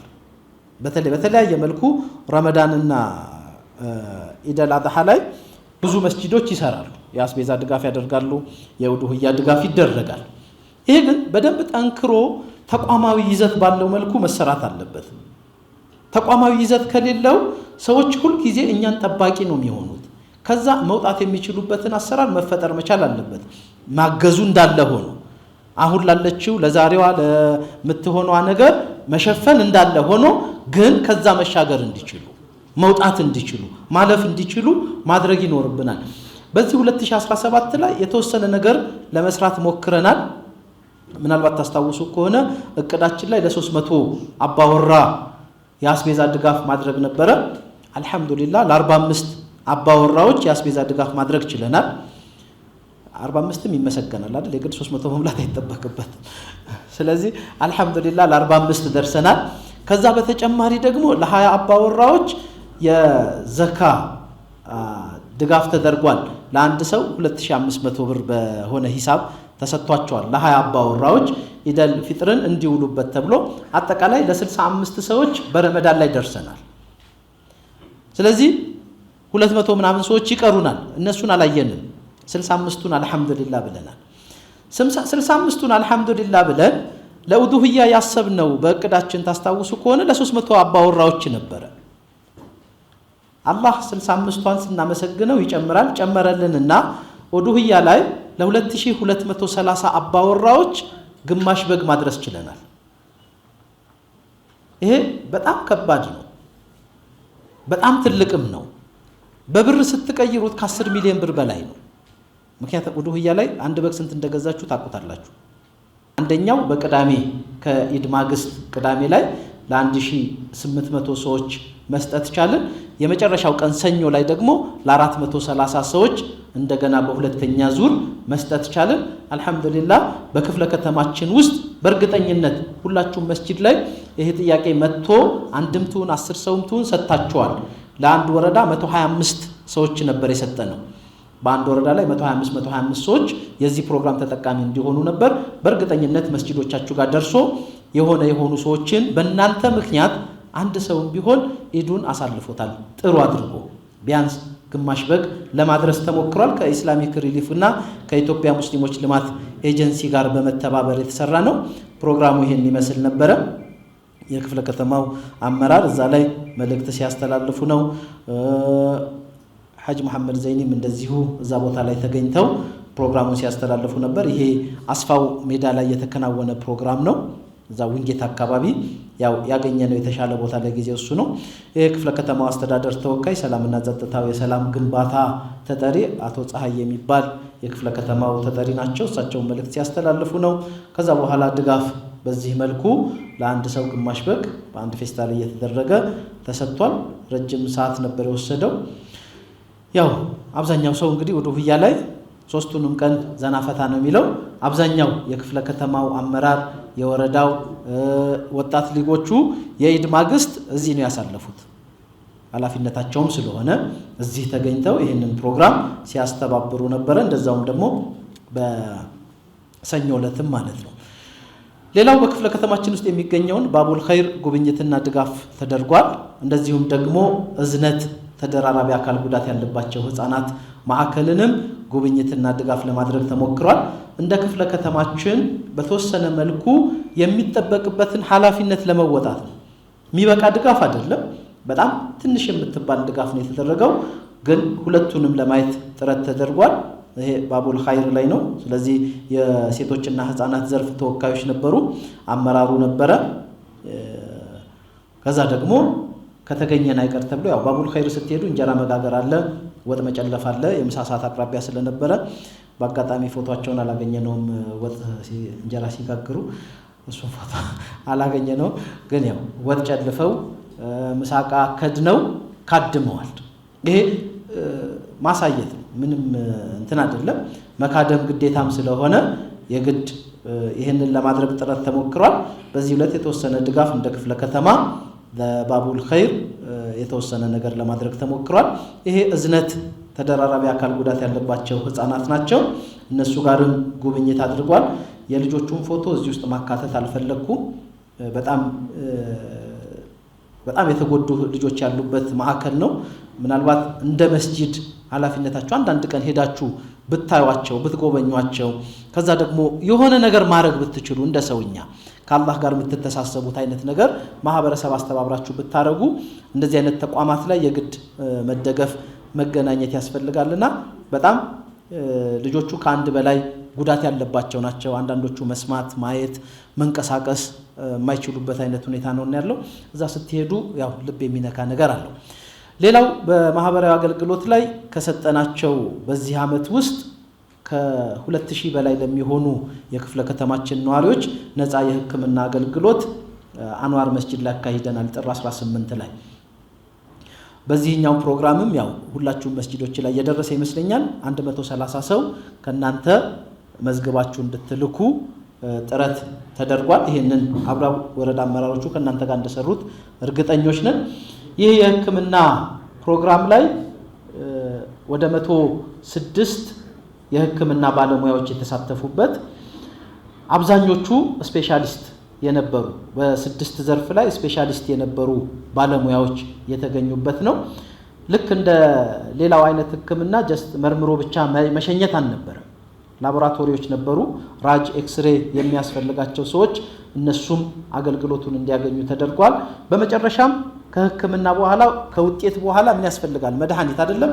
በተለያየ መልኩ ረመዳንና ኢደል አድሃ ላይ ብዙ መስጂዶች ይሰራሉ። የአስቤዛ ድጋፍ ያደርጋሉ፣ የውዱህያ ድጋፍ ይደረጋል። ይሄ ግን በደንብ ጠንክሮ ተቋማዊ ይዘት ባለው መልኩ መሰራት አለበት። ተቋማዊ ይዘት ከሌለው ሰዎች ሁሉ ጊዜ እኛን ጠባቂ ነው የሚሆኑት። ከዛ መውጣት የሚችሉበትን አሰራር መፈጠር መቻል አለበት። ማገዙ እንዳለ ሆኖ አሁን ላለችው ለዛሬዋ ለምትሆነዋ ነገር መሸፈን እንዳለ ሆኖ ግን ከዛ መሻገር እንዲችሉ መውጣት እንዲችሉ ማለፍ እንዲችሉ ማድረግ ይኖርብናል። በዚህ 2017 ላይ የተወሰነ ነገር ለመስራት ሞክረናል። ምናልባት ታስታውሱ ከሆነ እቅዳችን ላይ ለ300 አባወራ የአስቤዛ ድጋፍ ማድረግ ነበረ። አልহামዱሊላህ ለ45 አባወራዎች የአስቤዛ ድጋፍ ማድረግ ችለናል። 45ም ይመሰገናል አይደል? የግድ 300 መምላት አይተበከበት። ስለዚህ አልহামዱሊላህ ለ45 ደርሰናል። ከዛ በተጨማሪ ደግሞ ለ20 አባወራዎች የዘካ ድጋፍ ተደርጓል። ለአንድ ሰው 2500 ብር በሆነ ሂሳብ ተሰጥቷቸዋል። ለ20 አባወራዎች ኢደል ፊጥርን እንዲውሉበት ተብሎ አጠቃላይ ለ65 ሰዎች በረመዳን ላይ ደርሰናል። ስለዚህ 200 ምናምን ሰዎች ይቀሩናል። እነሱን አላየንም። 65ቱን አልহামዱሊላህ ብለናል። 65ቱን አልহামዱሊላህ ብለን ለውዱህያ ያሰብነው በእቅዳችን ታስታውሱ ከሆነ ለ300 አባወራዎች ነበረ። አላህ 65ቷን ስናመሰግነው ይጨምራል። ጨመረልንና ውዱህያ ላይ ለ2230 አባወራዎች ግማሽ በግ ማድረስ ችለናል። ይሄ በጣም ከባድ ነው፣ በጣም ትልቅም ነው። በብር ስትቀይሩት ከ10 ሚሊዮን ብር በላይ ነው። ምክንያቱም ውዱህያ ላይ አንድ በግ ስንት እንደገዛችሁ ታውቁታላችሁ። አንደኛው በቅዳሜ ከኢድ ማግስት ቅዳሜ ላይ ለ1800 ሰዎች መስጠት ቻለን። የመጨረሻው ቀን ሰኞ ላይ ደግሞ ለ430 ሰዎች እንደገና በሁለተኛ ዙር መስጠት ቻለን። አልহামዱሊላህ በክፍለ ከተማችን ውስጥ በእርግጠኝነት ሁላችሁም መስጂድ ላይ ይሄ ጥያቄ መጥቶ አንድም ትሁን 10 ሰውም ትሁን ሰጣችኋል። ለአንድ ወረዳ 125 ሰዎች ነበር የሰጠነው። በአንድ ወረዳ ላይ 125 ሰዎች የዚህ ፕሮግራም ተጠቃሚ እንዲሆኑ ነበር። በእርግጠኝነት መስጂዶቻችሁ ጋር ደርሶ የሆኑ ሰዎችን በእናንተ ምክንያት አንድ ሰውም ቢሆን ኢዱን አሳልፎታል ጥሩ አድርጎ ቢያንስ ግማሽ በግ ለማድረስ ተሞክሯል። ከኢስላሚክ ሪሊፍ እና ከኢትዮጵያ ሙስሊሞች ልማት ኤጀንሲ ጋር በመተባበር የተሰራ ነው። ፕሮግራሙ ይሄን ይመስል ነበረ። የክፍለ ከተማው አመራር እዛ ላይ መልእክት ሲያስተላልፉ ነው። ሐጅ መሐመድ ዘይኒም እንደዚሁ እዛ ቦታ ላይ ተገኝተው ፕሮግራሙን ሲያስተላልፉ ነበር። ይሄ አስፋው ሜዳ ላይ የተከናወነ ፕሮግራም ነው። እዛ ዊንጌት አካባቢ ያገኘነው የተሻለ ቦታ ለጊዜው እሱ ነው። የክፍለ ከተማው አስተዳደር ተወካይ ሰላምና ጸጥታው የሰላም ግንባታ ተጠሪ አቶ ፀሐይ የሚባል የክፍለ ከተማው ተጠሪ ናቸው። እሳቸው መልእክት ሲያስተላልፉ ነው። ከዛ በኋላ ድጋፍ በዚህ መልኩ ለአንድ ሰው ግማሽ በግ በአንድ ፌስታል እየተደረገ ተሰጥቷል። ረጅም ሰዓት ነበር የወሰደው። አብዛኛው ሰው እንግዲህ ወደ ሁያ ላይ ሶስቱንም ቀን ዘናፈታ ነው የሚለው። አብዛኛው የክፍለ ከተማው አመራር የወረዳው ወጣት ሊጎቹ የኢድ ማግስት እዚህ ነው ያሳለፉት። ኃላፊነታቸውም ስለሆነ እዚህ ተገኝተው ይህንን ፕሮግራም ሲያስተባብሩ ነበረ። እንደዛውም ደግሞ በሰኞ ዕለትም ማለት ነው። ሌላው በክፍለ ከተማችን ውስጥ የሚገኘውን ባቡል ኸይር ጉብኝትና ድጋፍ ተደርጓል። እንደዚሁም ደግሞ እዝነት ተደራራቢ አካል ጉዳት ያለባቸው ህፃናት ማዕከልንም ጉብኝትና ድጋፍ ለማድረግ ተሞክሯል። እንደ ክፍለ ከተማችን በተወሰነ መልኩ የሚጠበቅበትን ኃላፊነት ለመወጣት ነው። የሚበቃ ድጋፍ አይደለም፣ በጣም ትንሽ የምትባል ድጋፍ ነው የተደረገው። ግን ሁለቱንም ለማየት ጥረት ተደርጓል። ይሄ ባቡል ኸይር ላይ ነው። ስለዚህ የሴቶችና ህፃናት ዘርፍ ተወካዮች ነበሩ፣ አመራሩ ነበረ። ከዛ ደግሞ ከተገኘን አይቀር ተብሎ ባቡል ኸይር ስትሄዱ እንጀራ መጋገር አለ፣ ወጥ መጨለፍ አለ። የምሳ ሰዓት አቅራቢያ ስለነበረ በአጋጣሚ ፎቶቸውን አላገኘነውም። ወጥ እንጀራ ሲጋግሩ እሱን ፎቶ አላገኘነው። ግን ወጥ ጨልፈው ምሳቃ ከድነው ካድመዋል። ይሄ ማሳየት ነው፣ ምንም እንትን አይደለም። መካደም ግዴታም ስለሆነ የግድ ይህንን ለማድረግ ጥረት ተሞክሯል። በዚህ ዕለት የተወሰነ ድጋፍ እንደ ክፍለ ከተማ ለባቡል ኸይር የተወሰነ ነገር ለማድረግ ተሞክሯል። ይሄ እዝነት ተደራራቢ አካል ጉዳት ያለባቸው ህፃናት ናቸው። እነሱ ጋርም ጉብኝት አድርጓል። የልጆቹን ፎቶ እዚህ ውስጥ ማካተት አልፈለኩም። በጣም የተጎዱ ልጆች ያሉበት ማዕከል ነው። ምናልባት እንደ መስጂድ ኃላፊነታቸው አንዳንድ ቀን ሄዳችሁ ብታዩዋቸው ብትጎበኟቸው፣ ከዛ ደግሞ የሆነ ነገር ማድረግ ብትችሉ እንደ ሰውኛ ከአላህ ጋር የምትተሳሰቡት አይነት ነገር ማህበረሰብ አስተባብራችሁ ብታረጉ እንደዚህ አይነት ተቋማት ላይ የግድ መደገፍ መገናኘት ያስፈልጋልና በጣም ልጆቹ ከአንድ በላይ ጉዳት ያለባቸው ናቸው። አንዳንዶቹ መስማት፣ ማየት፣ መንቀሳቀስ የማይችሉበት አይነት ሁኔታ ነው ያለው። እዛ ስትሄዱ ልብ የሚነካ ነገር አለው። ሌላው በማህበራዊ አገልግሎት ላይ ከሰጠናቸው በዚህ ዓመት ውስጥ ከ2000 በላይ ለሚሆኑ የክፍለ ከተማችን ነዋሪዎች ነፃ የሕክምና አገልግሎት አንዋር መስጂድ ላይ አካሂደናል ጥር 18 ላይ። በዚህኛው ፕሮግራምም ሁላችሁም መስጂዶች ላይ የደረሰ ይመስለኛል 130 ሰው ከናንተ መዝግባችሁ እንድትልኩ ጥረት ተደርጓል። ይሄንን አብራው ወረዳ አመራሮቹ ከናንተ ጋር እንደሰሩት እርግጠኞች ነን። ይህ የሕክምና ፕሮግራም ላይ ወደ 106 የሕክምና ባለሙያዎች የተሳተፉበት፣ አብዛኞቹ ስፔሻሊስት የነበሩ በ6 ዘርፍ ላይ ስፔሻሊስት የነበሩ ባለሙያዎች የተገኙበት ነው። ልክ እንደ ሌላው አይነት ሕክምና ጀስት መርምሮ ብቻ መሸኘት አልነበረም። ላቦራቶሪዎች ነበሩ። ራጅ ኤክስሬ የሚያስፈልጋቸው ሰዎች እነሱም አገልግሎቱን እንዲያገኙ ተደርጓል። በመጨረሻም ከሕክምና በኋላ ከውጤት በኋላ ምን ያስፈልጋል? መድኃኒት አይደለም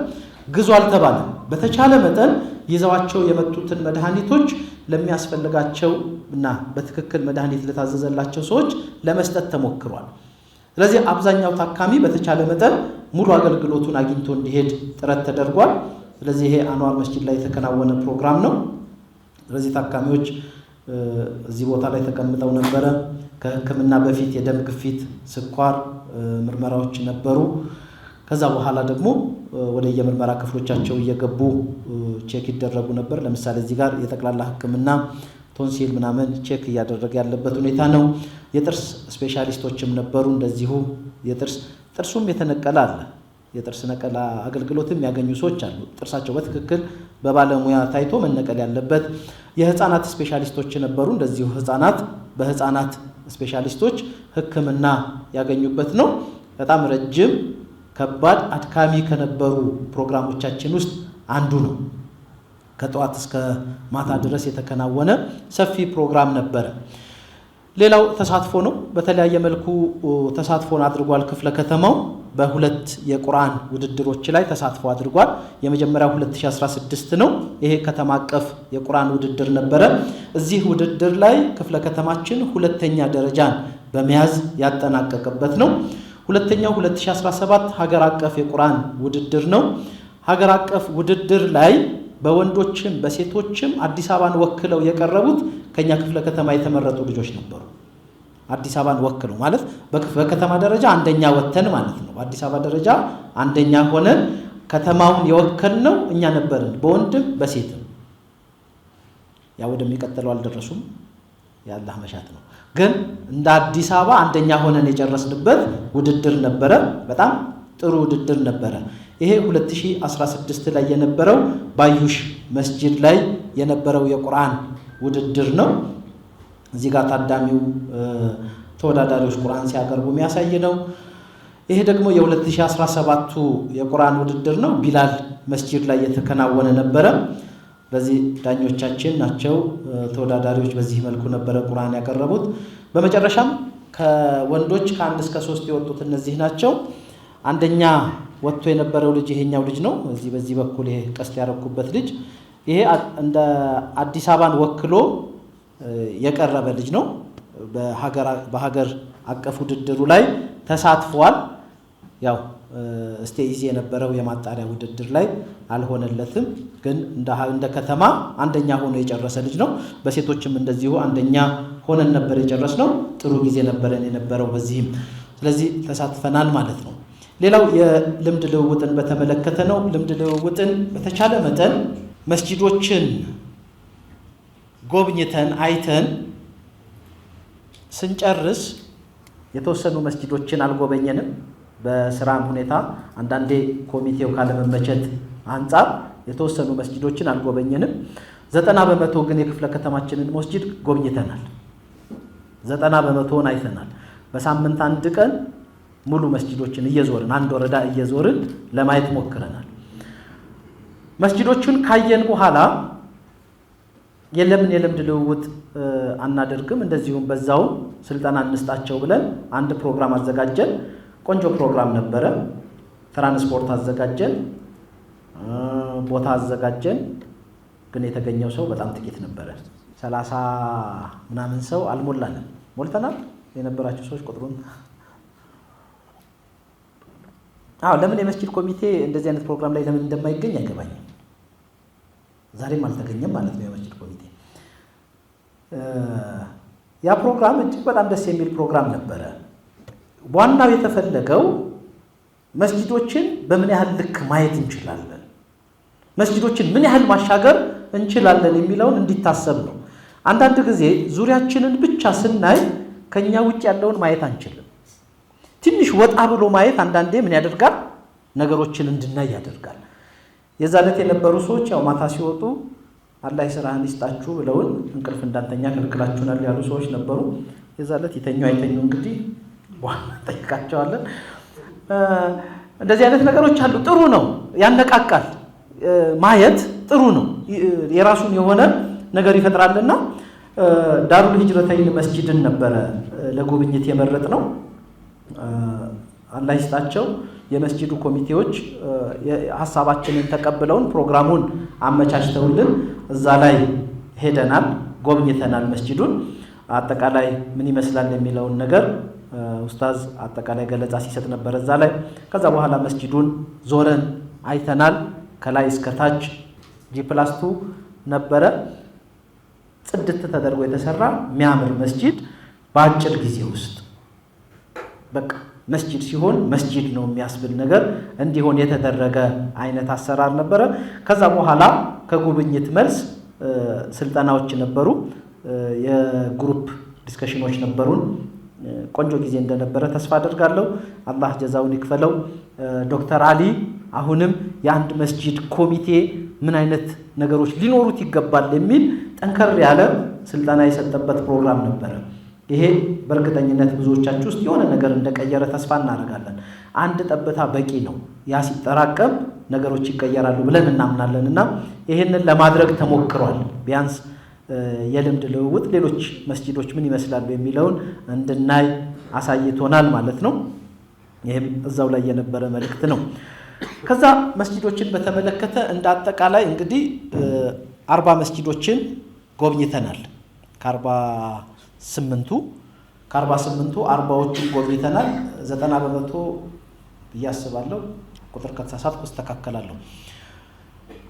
ግዙ አልተባለም። በተቻለ መጠን ይዘዋቸው የመጡትን መድኃኒቶች ለሚያስፈልጋቸው እና በትክክል መድኃኒት ለታዘዘላቸው ሰዎች ለመስጠት ተሞክሯል። ስለዚህ አብዛኛው ታካሚ በተቻለ መጠን ሙሉ አገልግሎቱን አግኝቶ እንዲሄድ ጥረት ተደርጓል። ስለዚህ ይሄ አንዋር መስጂድ ላይ የተከናወነ ፕሮግራም ነው። ስለዚህ ታካሚዎች እዚህ ቦታ ላይ ተቀምጠው ነበረ። ከሕክምና በፊት የደም ግፊት፣ ስኳር ምርመራዎች ነበሩ። ከዛ በኋላ ደግሞ ወደ የምርመራ ክፍሎቻቸው እየገቡ ቼክ ይደረጉ ነበር። ለምሳሌ እዚህ ጋር የጠቅላላ ሕክምና ቶንሲል ምናምን ቼክ እያደረገ ያለበት ሁኔታ ነው። የጥርስ ስፔሻሊስቶችም ነበሩ። እንደዚሁ ጥርሱም የተነቀለ አለ። የጥርስ ነቀላ አገልግሎትም ያገኙ ሰዎች አሉ። ጥርሳቸው በትክክል በባለሙያ ታይቶ መነቀል ያለበት የህፃናት ስፔሻሊስቶች ነበሩ። እንደዚሁ ህፃናት በህፃናት ስፔሻሊስቶች ሕክምና ያገኙበት ነው። በጣም ረጅም ከባድ አድካሚ ከነበሩ ፕሮግራሞቻችን ውስጥ አንዱ ነው። ከጠዋት እስከ ማታ ድረስ የተከናወነ ሰፊ ፕሮግራም ነበረ። ሌላው ተሳትፎ ነው። በተለያየ መልኩ ተሳትፎን አድርጓል። ክፍለ ከተማው በሁለት የቁርአን ውድድሮች ላይ ተሳትፎ አድርጓል። የመጀመሪያው 2016 ነው። ይሄ ከተማ አቀፍ የቁርአን ውድድር ነበረ። እዚህ ውድድር ላይ ክፍለ ከተማችን ሁለተኛ ደረጃን በመያዝ ያጠናቀቀበት ነው። ሁለተኛው 2017 ሀገር አቀፍ የቁርአን ውድድር ነው። ሀገር አቀፍ ውድድር ላይ በወንዶችም በሴቶችም አዲስ አበባን ወክለው የቀረቡት ከኛ ክፍለ ከተማ የተመረጡ ልጆች ነበሩ። አዲስ አበባን ወክለው ማለት በከተማ ደረጃ አንደኛ ወተን ማለት ነው። በአዲስ አበባ ደረጃ አንደኛ ሆነን ከተማውን የወከልነው እኛ ነበርን፣ በወንድም በሴትም። ያ ወደሚቀጥለው አልደረሱም፣ የአላህ መሻት ነው። ግን እንደ አዲስ አበባ አንደኛ ሆነን የጨረስንበት ውድድር ነበረ። በጣም ጥሩ ውድድር ነበረ። ይሄ 2016 ላይ የነበረው ባዩሽ መስጂድ ላይ የነበረው የቁርአን ውድድር ነው። እዚህ ጋር ታዳሚው ተወዳዳሪዎች ቁርአን ሲያቀርቡ የሚያሳይ ነው። ይሄ ደግሞ የ2017ቱ የቁርአን ውድድር ነው። ቢላል መስጂድ ላይ የተከናወነ ነበረ። በዚህ ዳኞቻችን ናቸው ተወዳዳሪዎች በዚህ መልኩ ነበረ ቁርአን ያቀረቡት። በመጨረሻም ከወንዶች ከ1 እስከ 3 የወጡት እነዚህ ናቸው። አንደኛ ወጥቶ የነበረው ልጅ ይሄኛው ልጅ ነው። በዚህ በኩል ይሄ ቀስት ያረኩበት ልጅ ይሄ እንደ አዲስ አበባን ወክሎ የቀረበ ልጅ ነው። በሀገር አቀፍ ውድድሩ ላይ ተሳትፏል። ያው ስቴይዝ የነበረው የማጣሪያ ውድድር ላይ አልሆነለትም። ግን እንደ ከተማ አንደኛ ሆኖ የጨረሰ ልጅ ነው። በሴቶችም እንደዚሁ አንደኛ ሆነን ነበር የጨረስነው። ጥሩ ጊዜ ነበረን የነበረው በዚህም። ስለዚህ ተሳትፈናል ማለት ነው። ሌላው የልምድ ልውውጥን በተመለከተ ነው። ልምድ ልውውጥን በተቻለ መጠን መስጂዶችን ጎብኝተን አይተን ስንጨርስ የተወሰኑ መስጂዶችን አልጎበኘንም። በስራም ሁኔታ አንዳንዴ ኮሚቴው ካለመመቸት አንጻር የተወሰኑ መስጂዶችን አልጎበኘንም። 90% ግን የክፍለ ከተማችንን መስጂድ ጎብኝተናል። 90%ውን አይተናል። በሳምንት አንድ ቀን ሙሉ መስጂዶችን እየዞርን አንድ ወረዳ እየዞርን ለማየት ሞክረናል። መስጂዶቹን ካየን በኋላ የለምን የልምድ ልውውጥ አናደርግም፣ እንደዚሁም በዛው ስልጠና እንስጣቸው ብለን አንድ ፕሮግራም አዘጋጀን። ቆንጆ ፕሮግራም ነበረ። ትራንስፖርት አዘጋጀን፣ ቦታ አዘጋጀን። ግን የተገኘው ሰው በጣም ጥቂት ነበረ። 30 ምናምን ሰው አልሞላንም። ሞልተናል የነበራቸው ሰዎች ቁጥሩን ለምን የመስጂድ ኮሚቴ እንደዚህ አይነት ፕሮግራም ላይ ለምን እንደማይገኝ አይገባኝም። ዛሬም አልተገኘም ማለት ነው የመስጂድ ኮሚቴ። ያ ፕሮግራም እጅግ በጣም ደስ የሚል ፕሮግራም ነበረ። ዋናው የተፈለገው መስጂዶችን በምን ያህል ልክ ማየት እንችላለን፣ መስጂዶችን ምን ያህል ማሻገር እንችላለን የሚለውን እንዲታሰብ ነው። አንዳንድ ጊዜ ዙሪያችንን ብቻ ስናይ ከኛ ውጭ ያለውን ማየት አንችልም። ትንሽ ወጣ ብሎ ማየት አንዳንዴ ምን ያደርጋል? ነገሮችን እንድናይ ያደርጋል። የዛ ዕለት የነበሩ ሰዎች ያው ማታ ሲወጡ አላህ ስራህን ይስጣችሁ ብለውን እንቅልፍ እንዳንተኛ ከልክላችሁናል ያሉ ሰዎች ነበሩ። የዛ ዕለት የተኙ አይተኙ እንግዲህ ዋና ጠይቃቸዋለን። እንደዚህ አይነት ነገሮች አሉ። ጥሩ ነው፣ ያነቃቃል። ማየት ጥሩ ነው፣ የራሱን የሆነ ነገር ይፈጥራልና ዳሩል ሂጅረተይን መስጂድን ነበረ ለጉብኝት የመረጥ ነው። አላህ ይስጣቸው የመስጂዱ ኮሚቴዎች ሐሳባችንን ተቀብለውን ፕሮግራሙን አመቻችተውልን እዛ ላይ ሄደናል፣ ጎብኝተናል። መስጂዱን አጠቃላይ ምን ይመስላል የሚለውን ነገር ኡስታዝ አጠቃላይ ገለጻ ሲሰጥ ነበር እዛ ላይ። ከዛ በኋላ መስጂዱን ዞረን አይተናል። ከላይ እስከ ታች G+2 ነበረ። ጽድት ተደርጎ የተሰራ የሚያምር መስጂድ በአጭር ጊዜ ውስጥ በቃ መስጂድ ሲሆን መስጂድ ነው የሚያስብል ነገር እንዲሆን የተደረገ አይነት አሰራር ነበረ። ከዛ በኋላ ከጉብኝት መልስ ስልጠናዎች ነበሩ፣ የግሩፕ ዲስከሽኖች ነበሩን። ቆንጆ ጊዜ እንደነበረ ተስፋ አደርጋለሁ። አላህ ጀዛውን ይክፈለው። ዶክተር አሊ አሁንም የአንድ መስጂድ ኮሚቴ ምን አይነት ነገሮች ሊኖሩት ይገባል የሚል ጠንከር ያለ ስልጠና የሰጠበት ፕሮግራም ነበረ። ይሄ በእርግጠኝነት ብዙዎቻችሁ ውስጥ የሆነ ነገር እንደቀየረ ተስፋ እናደርጋለን። አንድ ጠብታ በቂ ነው። ያ ሲጠራቀም ነገሮች ይቀየራሉ ብለን እናምናለን እና ይሄንን ለማድረግ ተሞክሯል። ቢያንስ የልምድ ልውውጥ ሌሎች መስጂዶች ምን ይመስላሉ የሚለውን እንድናይ አሳይቶናል ማለት ነው። ይህም እዛው ላይ የነበረ መልእክት ነው። ከዛ መስጂዶችን በተመለከተ እንደ አጠቃላይ እንግዲህ 40 መስጂዶችን ጎብኝተናል። ከ48ቱ 40ዎቹን ጎብኝተናል። 90% ብዬ አስባለሁ። ቁጥር ከተሳሳትኩ አስተካክላለሁ።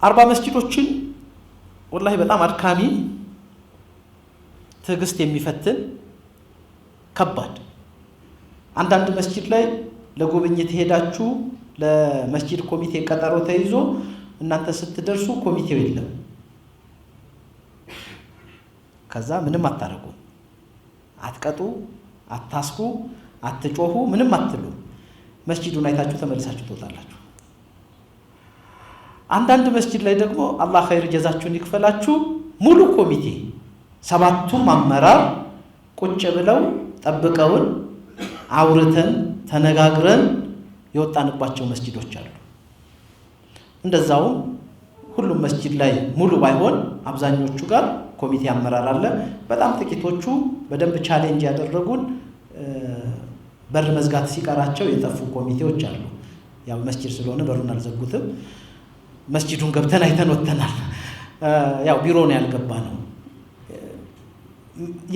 40 መስጂዶችን ወላሂ በጣም አድካሚ፣ ትዕግስት የሚፈትን ከባድ። አንዳንድ መስጂድ ላይ ለጉብኝት ሄዳችሁ ለመስጂድ ኮሚቴ ቀጠሮ ተይዞ እናንተ ስትደርሱ ኮሚቴው የለም። ከዛ ምንም አታረጉ፣ አትቀጡ፣ አታስኩ፣ አትጮሁ፣ ምንም አትሉ። መስጂዱን አይታችሁ ተመልሳችሁ ትወጣላችሁ። አንዳንድ መስጂድ ላይ ደግሞ አላህ ኸይር ጀዛችሁን ይክፈላችሁ ሙሉ ኮሚቴ 7ቱም አመራር ቁጭ ብለው ጠብቀውን አውርተን ተነጋግረን የወጣንባቸው መስጂዶች አሉ። እንደዛውም ሁሉም መስጂድ ላይ ሙሉ ባይሆን አብዛኞቹ ጋር ኮሚቴ አመራር አለ። በጣም ጥቂቶቹ በደንብ ቻሌንጅ ያደረጉን በር መዝጋት ሲቀራቸው የጠፉ ኮሚቴዎች አሉ። ያው መስጂድ ስለሆነ በሩን አልዘጉትም። መስጂዱን ገብተን አይተን ወጥተናል። ያው ቢሮ ነው ያልገባ ነው።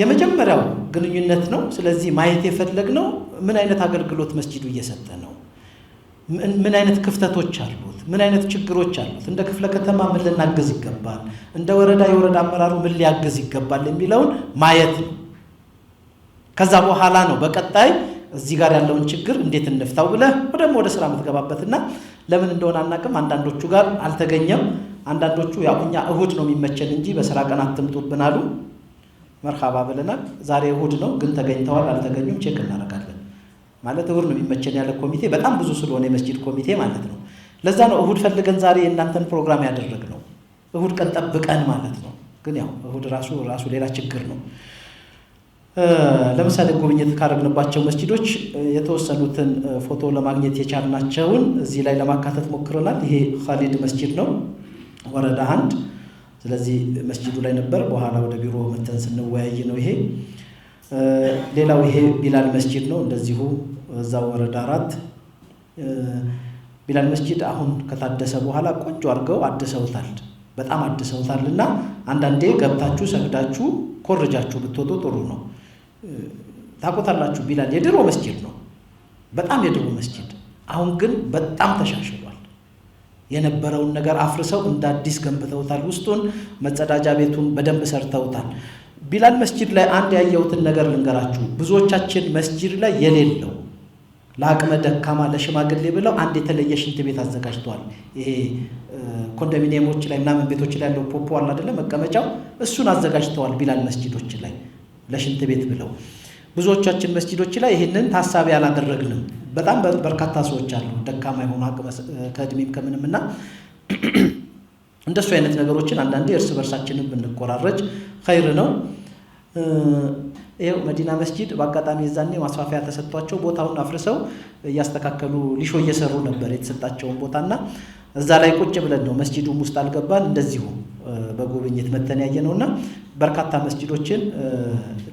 የመጀመሪያው ግንኙነት ነው። ስለዚህ ማየት የፈለግነው ምን አይነት አገልግሎት መስጂዱ እየሰጠ ነው፣ ምን አይነት ክፍተቶች አሉት፣ ምን አይነት ችግሮች አሉት፣ እንደ ክፍለ ከተማ ምን ልናግዝ ይገባል፣ እንደ ወረዳ የወረዳ አመራሩ ምን ሊያግዝ ይገባል የሚለውን ማየት ነው። ከዛ በኋላ ነው በቀጣይ እዚህ ጋር ያለውን ችግር እንዴት እንፍታው ብለህ ወደ ስራ የምትገባበትና ለምን እንደሆነ አናውቅም። አንዳንዶቹ ጋር አልተገኘም። አንዳንዶቹ ያው እኛ እሁድ ነው የሚመቸን እንጂ በስራ ቀን አትምጡብን አሉ። መርሐባ ብለናል። ዛሬ እሁድ ነው ግን ተገኝተዋል አልተገኙም ቼክ እናደርጋለን። ማለት እሁድ ነው የሚመቸን ያለ ኮሚቴ በጣም ብዙ ስለሆነ የመስጂድ ኮሚቴ ማለት ነው። ለዛ ነው እሁድ ፈልገን ዛሬ የእናንተን ፕሮግራም ያደረግነው እሁድ ቀን ጠብቀን ማለት ነው። ግን ያው እሁድ ራሱ ሌላ ችግር ነው። ለምሳሌ ጉብኝት ካደረግንባቸው መስጂዶች የተወሰኑትን ፎቶ ለማግኘት የቻልናቸውን እዚህ ላይ ለማካተት ሞክረናል። ይሄ ኻሊድ መስጂድ ነው ወረዳ 1። ስለዚህ መስጂዱ ላይ ነበር። በኋላ ወደ ቢሮ መተን ስንወያይ ነው ይሄ። ሌላው ይሄ ቢላል መስጂድ ነው እንደዚሁ እዛው ወረዳ 4። ቢላል መስጂድ አሁን ከታደሰ በኋላ ቆንጆ አድርገው አድሰውታል፣ በጣም አድሰውታልና አንዳንዴ ገብታችሁ ሰግዳችሁ ኮርጃችሁ ብትወጡ ጥሩ ነው። ታቆታላችሁ። ቢላል የድሮ መስጂድ ነው፣ በጣም የድሮ መስጂድ። አሁን ግን በጣም ተሻሽሏል። የነበረውን ነገር አፍርሰው እንደ አዲስ ገንብተውታል። ውስጡን መጸዳጃ ቤቱን በደንብ ሰርተውታል። ቢላል መስጂድ ላይ አንድ ያየሁትን ነገር ልንገራችሁ። ብዙዎቻችን መስጂድ ላይ የሌለው ለአቅመ ደካማ ለሽማግሌ ብለው አንድ የተለየ ሽንት ቤት አዘጋጅተዋል። ይሄ ኮንዶሚኒየሞች ላይ ምናምን ቤቶች ላይ ያለው ፖፖ አለ አይደለ መቀመጫው፣ እሱን አዘጋጅተዋል ቢላል መስጂዶች ላይ ለሽንት ቤት ብለው። ብዙዎቻችን መስጂዶች ላይ ይህንን ታሳቢ አላደረግንም። በጣም በርካታ ሰዎች አሉ ደካማ የሆኑ አቅመ ከእድሜም ከምንምና እንደሱ አይነት ነገሮችን አንዳንዴ እርስ በርሳችንን ብንቆራረጅ ኸይር ነው። ይሄው መዲና መስጂድ በአጋጣሚ የዛኔ ማስፋፊያ ተሰጥቷቸው ቦታውን አፍርሰው እያስተካከሉ ሊሾ እየሰሩ ነበር የተሰጣቸውን ቦታና እዛ ላይ ቁጭ ብለን ነው መስጂዱም ውስጥ አልገባን እንደዚሁ በጉብኝት መተን ያየነውና በርካታ መስጂዶችን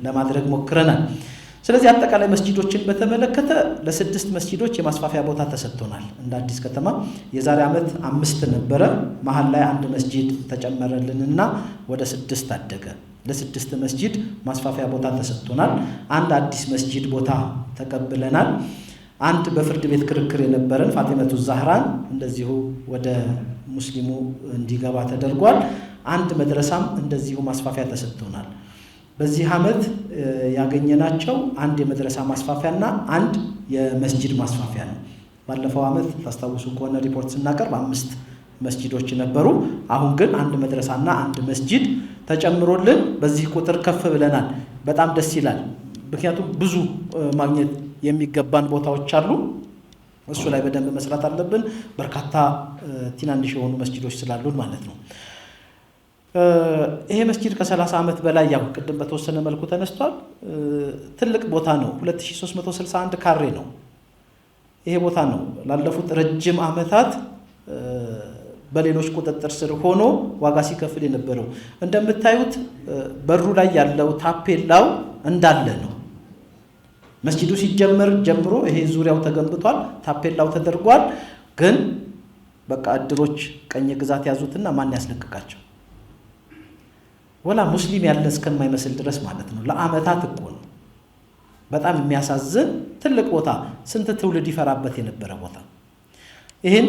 ለማድረግ ሞክረናል። ስለዚህ አጠቃላይ መስጂዶችን በተመለከተ ለ6 መስጂዶች የማስፋፊያ ቦታ ተሰጥቶናል። እንደ አዲስ ከተማ የዛሬ ዓመት 5 ነበረ። መሀል ላይ አንድ መስጂድ ተጨመረልንና ወደ 6 አደገ። ለ6 መስጂድ ማስፋፊያ ቦታ ተሰጥቶናል። አንድ አዲስ መስጂድ ቦታ ተቀብለናል። አንድ በፍርድ ቤት ክርክር የነበረን ፋጢመቱ ዛህራን እንደዚሁ ወደ ሙስሊሙ እንዲገባ ተደርጓል። አንድ መድረሳም እንደዚሁ ማስፋፊያ ተሰጥቶናል። በዚህ ዓመት ያገኘናቸው አንድ የመድረሳ ማስፋፊያና አንድ የመስጂድ ማስፋፊያ ነው። ባለፈው ዓመት ታስታውሱ ከሆነ ሪፖርት ስናቀርብ 5 መስጂዶች ነበሩ። አሁን ግን አንድ መድረሳና አንድ መስጂድ ተጨምሮልን በዚህ ቁጥር ከፍ ብለናል። በጣም ደስ ይላል። ምክንያቱም ብዙ ማግኘት የሚገባን ቦታዎች አሉ። እሱ ላይ በደንብ መስራት አለብን። በርካታ ትናንሽ የሆኑ መስጂዶች ስላሉን ማለት ነው። ይሄ መስጂድ ከ30 ዓመት በላይ ያው ቅድም በተወሰነ መልኩ ተነስቷል። ትልቅ ቦታ ነው። 2361 ካሬ ነው። ይሄ ቦታ ነው ላለፉት ረጅም ዓመታት በሌሎች ቁጥጥር ስር ሆኖ ዋጋ ሲከፍል የነበረው። እንደምታዩት በሩ ላይ ያለው ታፔላው እንዳለ ነው። መስጂዱ ሲጀመር ጀምሮ ይሄ ዙሪያው ተገንብቷል፣ ታፔላው ተደርጓል። ግን በቃ እድሮች ቀኝ ግዛት ያዙትና ማን ያስለቅቃቸው? ወላ ሙስሊም ያለ እስከማይመስል ድረስ ማለት ነው። ለዓመታት እኮ ነው። በጣም የሚያሳዝን ትልቅ ቦታ፣ ስንት ትውልድ ይፈራበት የነበረ ቦታ። ይህን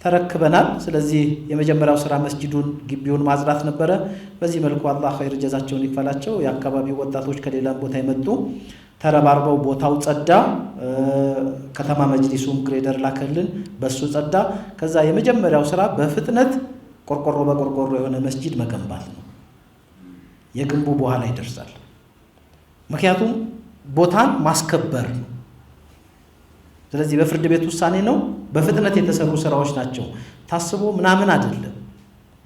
ተረክበናል። ስለዚህ የመጀመሪያው ስራ መስጂዱን ግቢውን ማጽዳት ነበረ። በዚህ መልኩ አላህ ኸይር ጀዛቸውን ይክፈላቸው። የአካባቢው ወጣቶች ከሌላ ቦታ የመጡ ተረባርበው ቦታው ጸዳ። ከተማ መጅሊሱም ግሬደር ላከልን፣ በሱ ጸዳ። ከዛ የመጀመሪያው ስራ በፍጥነት ቆርቆሮ በቆርቆሮ የሆነ መስጂድ መገንባት ነው። የግንቡ በኋላ ይደርሳል። ምክንያቱም ቦታን ማስከበር ነው። ስለዚህ በፍርድ ቤት ውሳኔ ነው። በፍጥነት የተሰሩ ስራዎች ናቸው። ታስቦ ምናምን አይደለም።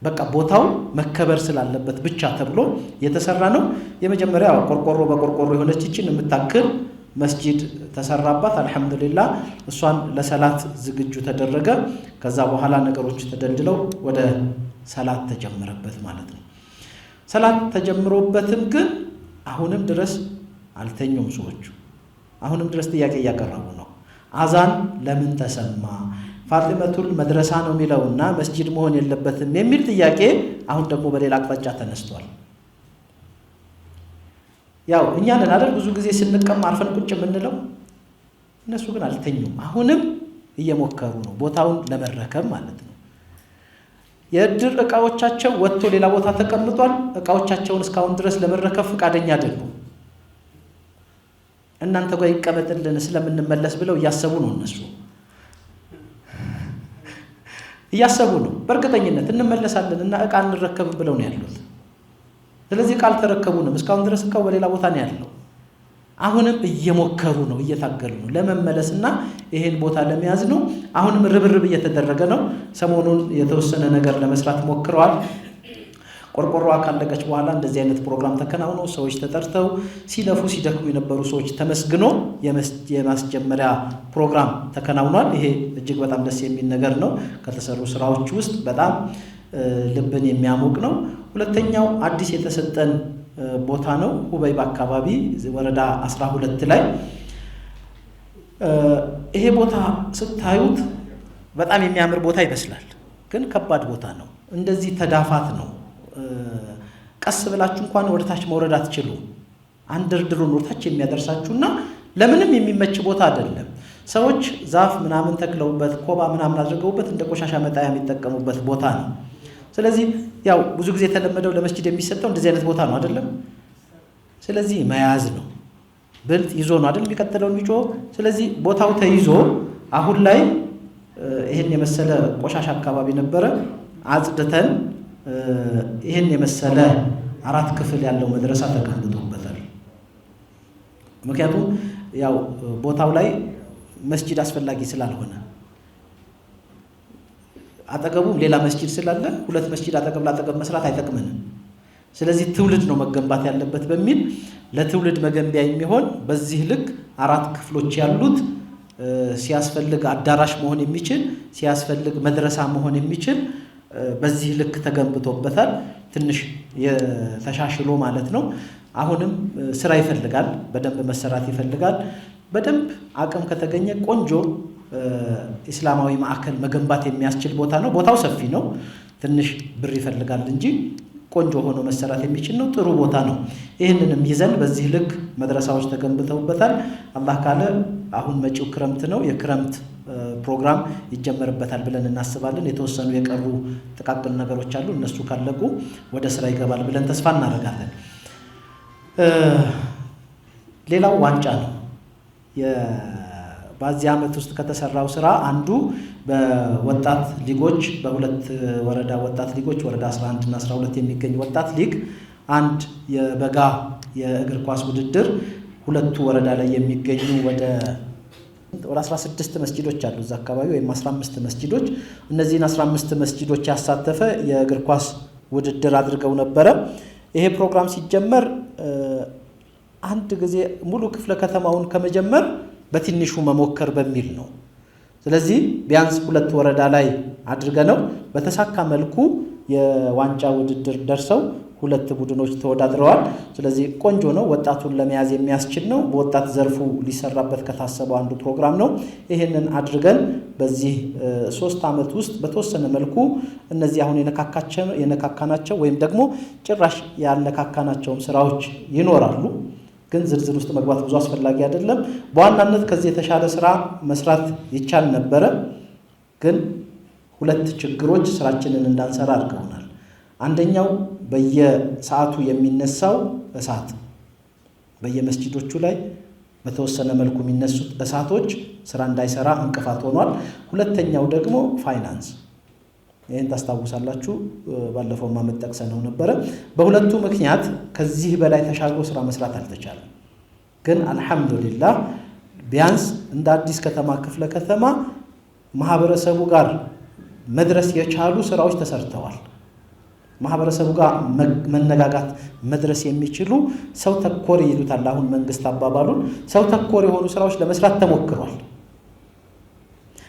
በቃ ቦታው መከበር ስላለበት ብቻ ተብሎ የተሰራ ነው። የመጀመሪያው ቆርቆሮ በቆርቆሮ የሆነች እቺን የምታክል መስጂድ ተሰራባት። አልহামዱሊላህ እሷን ለሰላት ዝግጁ ተደረገ። ከዛ በኋላ ነገሮች ተደልድለው ወደ ሰላት ተጀመረበት ማለት ነው። ሰላት ተጀምሮበትም ግን አሁንም ድረስ አልተኙም ሰዎቹ። አሁንም ድረስ ጥያቄ እያቀረቡ ነው። አዛን ለምን ተሰማ? ፋጢመቱል መድረሳ ነው የሚለውና መስጂድ መሆን የለበትም የሚል ጥያቄ አሁን ደግሞ በሌላ አቅጣጫ ተነስቷል። ያው እኛ ነን አይደል ብዙ ጊዜ ስንቀም አርፈን ቁጭ የምንለው። እነሱ ግን አልተኙም። አሁንም እየሞከሩ ነው ቦታውን ለመረከብ ማለት ነው። የእድር እቃዎቻቸው ወጥቶ ሌላ ቦታ ተቀምጧል። እቃዎቻቸውን እስካሁን ድረስ ለመረከብ ፈቃደኛ አይደሉም። እናንተ ጋር ይቀመጥልን ስለምንመለስ ብለው እያሰቡ ነው። እነሱ እያሰቡ ነው። በእርግጠኝነት እንመለሳለን እና እቃ እንረከብም ብለው ነው ያሉት። ስለዚህ ቃል ተረከቡንም። እስካሁን ድረስ እቃው በሌላ ቦታ ነው ያለው። አሁንም እየሞከሩ ነው፣ እየታገሉ ነው ለመመለስና ይሄን ቦታ ለመያዝ ነው። አሁንም ርብርብ እየተደረገ ነው። ሰሞኑን የተወሰነ ነገር ለመስራት ሞክረዋል። ቆርቆሮዋ ካለቀች በኋላ እንደዚህ አይነት ፕሮግራም ተከናውኖ ሰዎች ተጠርተው ሲለፉ ሲደክሙ የነበሩ ሰዎች ተመስግኖ የማስጀመሪያ ፕሮግራም ተከናውኗል። ይሄ እጅግ በጣም ደስ የሚል ነገር ነው። ከተሰሩ ስራዎች ውስጥ በጣም ልብን የሚያሞቅ ነው። ሁለተኛው አዲስ የተሰጠን ቦታ ነው። ሁበይብ አካባቢ ወረዳ 12 ላይ ይሄ ቦታ ስታዩት በጣም የሚያምር ቦታ ይመስላል፣ ግን ከባድ ቦታ ነው። እንደዚህ ተዳፋት ነው። ቀስ ብላችሁ እንኳን ወደታች መውረድ አትችሉም። አንድርድሩን ወደታች የሚያደርሳችሁና ለምንም የሚመች ቦታ አይደለም። ሰዎች ዛፍ ምናምን ተክለውበት ኮባ ምናምን አድርገውበት እንደ ቆሻሻ መጣያ የሚጠቀሙበት ቦታ ነው። ስለዚህ ያው ብዙ ጊዜ የተለመደው ለመስጂድ የሚሰጠው እንደዚህ አይነት ቦታ ነው አይደለም። ስለዚህ መያዝ ነው። ብልጥ ይዞ ነው አይደል የሚቀጥለውን የሚጮህ። ስለዚህ ቦታው ተይዞ አሁን ላይ ይሄን የመሰለ ቆሻሻ አካባቢ ነበረ አጽድተን ይሄን የመሰለ 4 ክፍል ያለው መድረሳ ተገንብቶበታል። ምክንያቱም ያው ቦታው ላይ መስጂድ አስፈላጊ ስላልሆነ አጠገቡም ሌላ መስጂድ ስላለ 2 መስጂድ አጠገብ ላጠገብ መስራት አይጠቅምንም። ስለዚህ ትውልድ ነው መገንባት ያለበት በሚል ለትውልድ መገንቢያ የሚሆን በዚህ ልክ 4 ክፍሎች ያሉት ሲያስፈልግ አዳራሽ መሆን የሚችል ሲያስፈልግ መድረሳ መሆን የሚችል በዚህ ልክ ተገንብቶበታል። ትንሽ የተሻሽሎ ማለት ነው። አሁንም ስራ ይፈልጋል፣ በደንብ መሰራት ይፈልጋል። በደንብ አቅም ከተገኘ ቆንጆ ኢስላማዊ ማዕከል መገንባት የሚያስችል ቦታ ነው። ቦታው ሰፊ ነው፣ ትንሽ ብር ይፈልጋል እንጂ ቆንጆ ሆኖ መሰራት የሚችል ነው። ጥሩ ቦታ ነው። ይህንንም ይዘን በዚህ ልክ መድረሳዎች ተገንብተውበታል። አላህ ካለ አሁን መጪው ክረምት ነው። የክረምት ፕሮግራም ይጀመርበታል ብለን እናስባለን። የተወሰኑ የቀሩ ጥቃቅን ነገሮች አሉ። እነሱ ካለቁ ወደ ስራ ይገባል ብለን ተስፋ እናደርጋለን። ሌላው ዋንጫ ነው። በዚህ ዓመት ውስጥ ከተሰራው ስራ አንዱ በወጣት ሊጎች በሁለት ወረዳ ወጣት ሊጎች ወረዳ 11 እና 12 የሚገኝ ወጣት ሊግ አንድ የበጋ የእግር ኳስ ውድድር ሁለቱ ወረዳ ላይ የሚገኙ ወደ 16 መስጂዶች አሉ እዛ አካባቢ ወይም 15 መስጂዶች እነዚህን 15 መስጂዶች ያሳተፈ የእግር ኳስ ውድድር አድርገው ነበረ። ይሄ ፕሮግራም ሲጀመር አንድ ጊዜ ሙሉ ክፍለ ከተማውን ከመጀመር በትንሹ መሞከር በሚል ነው። ስለዚህ ቢያንስ ሁለት ወረዳ ላይ አድርገነው በተሳካ መልኩ የዋንጫ ውድድር ደርሰው ሁለት ቡድኖች ተወዳድረዋል። ስለዚህ ቆንጆ ነው። ወጣቱን ለመያዝ የሚያስችል ነው። በወጣት ዘርፉ ሊሰራበት ከታሰበው አንዱ ፕሮግራም ነው። ይሄንን አድርገን በዚህ 3 ዓመት ውስጥ በተወሰነ መልኩ እነዚህ አሁን የነካካናቸው ወይም ደግሞ ጭራሽ ያልነካካናቸውም ስራዎች ይኖራሉ። ግን ዝርዝር ውስጥ መግባት ብዙ አስፈላጊ አይደለም። በዋናነት ከዚህ የተሻለ ስራ መስራት ይቻል ነበረ። ግን ሁለት ችግሮች ስራችንን እንዳንሰራ አድርገውናል። አንደኛው በየሰዓቱ የሚነሳው እሳት፣ በየመስጂዶቹ ላይ በተወሰነ መልኩ የሚነሱት እሳቶች ስራ እንዳይሰራ እንቅፋት ሆኗል። ሁለተኛው ደግሞ ፋይናንስ። ይህን ታስታውሳላችሁ፣ ባለፈው ዓመት ጠቅሰነው ነበረ። በሁለቱ ምክንያት ከዚህ በላይ ተሻግሮ ስራ መስራት አልተቻለም። ግን አልሐምዱሊላህ ቢያንስ እንደ አዲስ ከተማ ክፍለ ከተማ ማህበረሰቡ ጋር መድረስ የቻሉ ስራዎች ተሰርተዋል። ማህበረሰቡ ጋር መነጋጋት መድረስ የሚችሉ ሰው ተኮር ይሉታል አሁን መንግስት አባባሉን፣ ሰው ተኮር የሆኑ ስራዎች ለመስራት ተሞክሯል።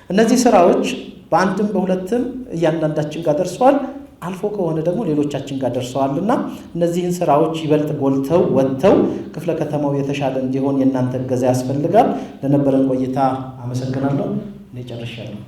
እነዚህ ስራዎች በአንድም በሁለትም እያንዳንዳችን ጋር ደርሰዋል። አልፎ ከሆነ ደግሞ ሌሎቻችን ጋር ደርሰዋልና እነዚህን ስራዎች ይበልጥ ጎልተው ወጥተው ክፍለ ከተማው የተሻለ እንዲሆን የእናንተ እገዛ ያስፈልጋል። ለነበረን ቆይታ አመሰግናለሁ። እኔ ጨርሻለሁ።